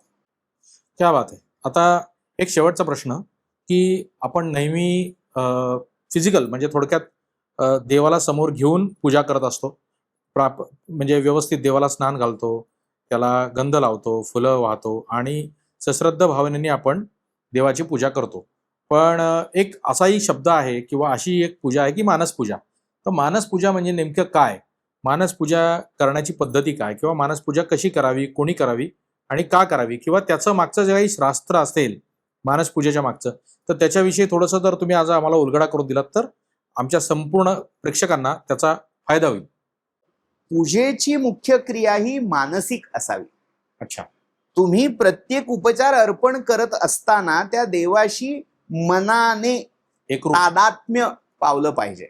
क्या बात आहे. आता एक शेवटचा प्रश्न की आपण नेहमी फिजिकल म्हणजे थोडक्यात देवाला समोर घेऊन पूजा करत असतो. म्हणजे व्यवस्थित देवाला स्नान घालतो, त्याला गंध लावतो, फुलं वाहतो आणि सश्रद्ध भावनेने आपण देवाची पूजा करतो. पण एक असाही शब्द आहे किंवा अशी एक पूजा आहे की मानसपूजा. तर मानसपूजा म्हणजे नेमकं काय, मानसपूजा करण्याची पद्धती काय, किंवा मानसपूजा कशी करावी, कोणी करावी आणि का करावी, किंवा त्याचं मागचं जे काही शास्त्र असेल मानसपूजेच्या मागचं, तर त्याच्याविषयी थोडंसं जर तुम्ही आज आम्हाला उलगडा करून दिलात तर आमच्या संपूर्ण प्रेक्षकांना त्याचा फायदा होईल. पूजेची मुख्य क्रिया ही मानसिक असावी. अच्छा. तुम्ही प्रत्येक उपचार अर्पण करत असताना त्या देवाशी मनाने एक तादात्म्य पावलं पाहिजे.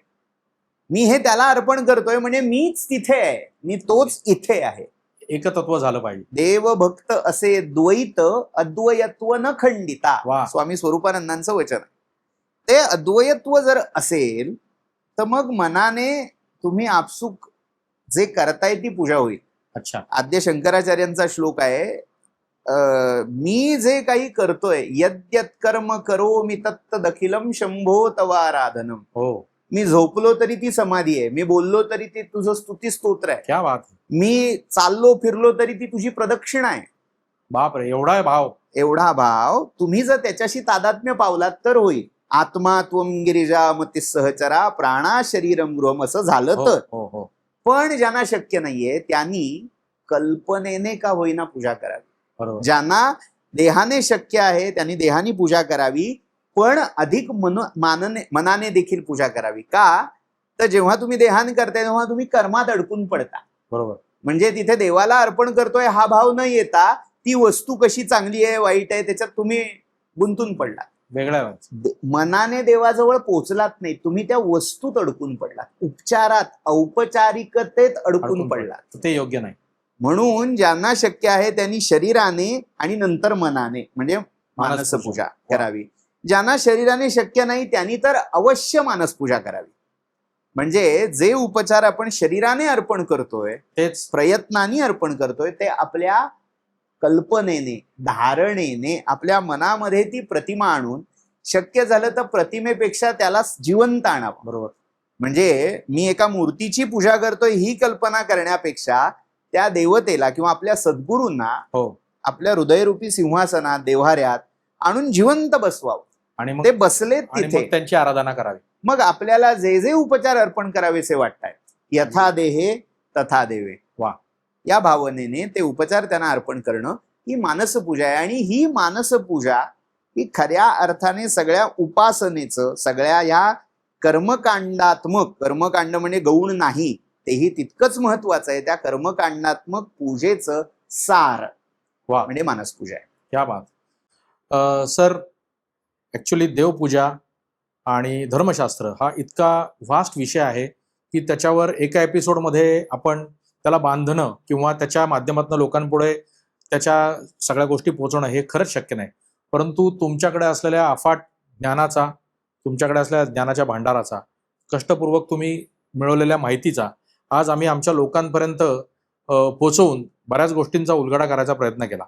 मी हे त्याला अर्पण करतोय म्हणजे मीच तिथे आहे, मी तोच इथे आहे. एकतत्व झालं पाहिजे. देव भक्त असे द्वैत अद्वयत्व न खंडिता, वा. स्वामी स्वरूपानंदांचं वचन. ते अद्वयत्व जर असेल तर मग मनाने तुम्ही आपसुक जे करताय ती पूजा होईल. अच्छा. आद्य शंकराचार्यांचा श्लोक आहे, मी जे काही करतोय, यद्यत कर्म करो मी तत्त दखिलम शंभो तवाराधनम. हो. मी झोपलो तरी ती समाधी आहे, मी बोललो तरी ती तुझं स्तुती स्तोत्र आहे, क्या बात. मी चाललो फिरलो तरी ती तुझी प्रदक्षिणा आहे. बापरे, एवढा भाव. एवढा भाव तुम्ही जर त्याच्याशी तादात्म्य पावलात तर होईल. आत्मा त्वम गिरिजा मती सहचरा प्राणा शरीरम गृहम असं झालं तर. हो. पण ज्यांना शक्य नाहीये त्यांनी कल्पनेने का होईना पूजा करावी. बरोबर. ज्यांना देहाने शक्य आहे त्यांनी देहाने पूजा करावी, पण अधिक मनाने देखील पूजा करावी. का तर जेव्हा तुम्ही देहाने करताय तेव्हा तुम्ही कर्मात अडकून पडता. बरोबर. म्हणजे तिथे देवाला अर्पण करतोय हा भाव न येता ती वस्तू कशी चांगली आहे वाईट आहे त्याच्यात तुम्ही गुंतून पडला. वेगळा मनाने देवाजवळ पोहोचलात नाही, तुम्ही त्या वस्तूत अडकून पडलात, उपचारात औपचारिकतेत अडकून पडलात. ते योग्य नाही. म्हणून ज्यांना शक्य आहे त्यांनी शरीराने आणि नंतर मनाने म्हणजे मानसपूजा करावी. ज्यांना शरीराने शक्य नाही त्यांनी तर अवश्य मानसपूजा करावी. म्हणजे जे उपचार आपण शरीराने अर्पण करतोय, तेच प्रयत्नाने अर्पण करतोय, ते आपल्या कल्पनेने धारणेने आपल्या मनामध्ये ती प्रतिमा आणून शक्य झालं तर प्रतिमेपेक्षा त्याला जिवंत आणावं. बरोबर. म्हणजे मी एका मूर्तीची पूजा करतोय ही कल्पना करण्यापेक्षा त्या देवतेला किंवा आपल्या सद्गुरूंना आपल्या हृदयरूपी सिंहासनात देव्हाऱ्यात आणून जिवंत बसवावं. आणि ते मग बसलेत आणि तिथे. मग त्यांची आराधना करावी. मग आपल्याला जे जे उपचार अर्पण करावेसे वाटतात, यथा देहे तथा देवे, वा. या भावनेने ते उपचार त्यांना अर्पण करणं ही मानसपूजा आहे. आणि ही मानसपूजा ही खऱ्या अर्थाने सगळ्या उपासनेचं, सगळ्या ह्या कर्मकांड म्हणजे गौण नाही, तेही तितकंच महत्वाचं आहे. त्या कर्मकांडात्मक पूजेचं सार वा. म्हणजे मानसपूजा आहे. क्या बात. सर, ऍक्च्युली देवपूजा आणि धर्मशास्त्र हा इतका व्हास्ट विषय आहे की त्याच्यावर एका एपिसोडमध्ये आपण त्याला बांधणं किंवा त्याच्या माध्यमातून लोकांपुढे त्याच्या सगळ्या गोष्टी पोहोचवणं हे खरंच शक्य नाही. परंतु तुमच्याकडे असलेल्या अफाट ज्ञानाचा, तुमच्याकडे असलेल्या ज्ञानाच्या भांडाराचा, कष्टपूर्वक तुम्ही मिळवलेल्या माहितीचा आज आम्ही आमच्या लोकांपर्यंत पोहोचवून बऱ्याच गोष्टींचा उलगडा करायचा प्रयत्न केला.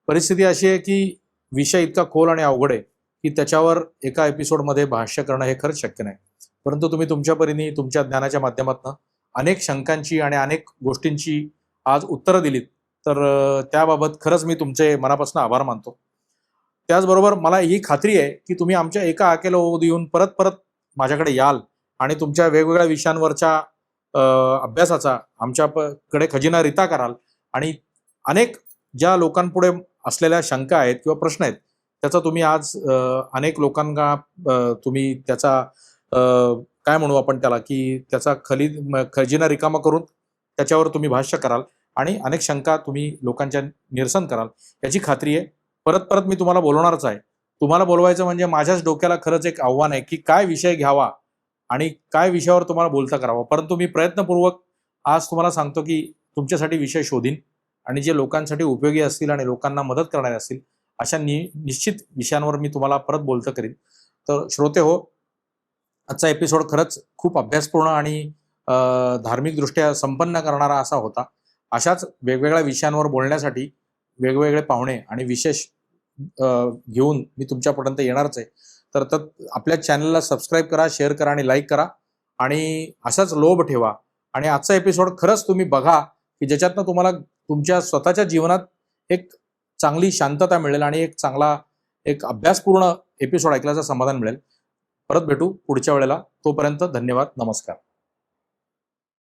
परिस्थिती अशी आहे की विषय इतका खोल आणि अवघड आहे की त्याच्यावर एका एपिसोडमध्ये भाष्य करणं हे खरंच शक्य नाही. परंतु तुम्ही तुमच्या परीने तुमच्या ज्ञानाच्या माध्यमातून अनेक शंकांची आणि अनेक गोष्टींची आज उत्तरं दिलीत. तर त्याबाबत खरंच मी तुमचे मनापासून आभार मानतो. त्याचबरोबर मला ही खात्री आहे की तुम्ही आमच्या एका हाकेला ओढ येऊन परत परत माझ्याकडे याल आणि तुमच्या वेगवेगळ्या विषयांवरच्या अभ्यासाचा आमच्याकडे खजिना रिता कराल आणि अनेक ज्या लोकांपुढे असलेल्या शंका आहेत किंवा प्रश्न आहेत त्याचा तुम्ही आज अनेक लोकांना तुम्ही त्याचा काय म्हणू आपण त्याला की त्याचा खजिना रिकामा करून त्याच्यावर तुम्ही भाष्य कराल आणि अनेक शंका तुम्ही लोकांच्या निरसन कराल याची खात्री आहे. परत परत मी तुम्हाला बोलवणारच आहे. तुम्हाला बोलवायचं म्हणजे माझ्याच डोक्याला खरंच एक आव्हान आहे की काय विषय घ्यावा आणि काय विषयावर तुम्हाला बोलता करावं. परंतु मी प्रयत्नपूर्वक आज तुम्हाला सांगतो की तुमच्यासाठी विषय शोधीन आणि जे लोकांसाठी उपयोगी असतील आणि लोकांना मदत करणारे असतील अशा निश्चित विषयांवर मी तुम्हाला परत बोलतं करीन. तर श्रोते हो, आजचा एपिसोड खरंच खूप अभ्यासपूर्ण आणि धार्मिकदृष्ट्या संपन्न करणारा असा होता. अशाच वेगवेगळ्या विषयांवर बोलण्यासाठी वेगवेगळे पाहुणे आणि विशेष घेऊन मी तुमच्यापर्यंत येणारच आहे. तर आपल्या चॅनलला सबस्क्राईब करा, शेअर करा आणि लाईक करा आणि असाच लोभ ठेवा. आणि आजचा एपिसोड खरंच तुम्ही बघा की ज्याच्यातनं तुम्हाला तुमच्या स्वतःच्या जीवनात एक चांगली शांतता मिळेल आणि एक चांगला एक अभ्यासपूर्ण एपिसोड ऐकल्याचं समाधान मिळेल. परत भेटू पुढच्या वेळेला. तोपर्यंत धन्यवाद, नमस्कार.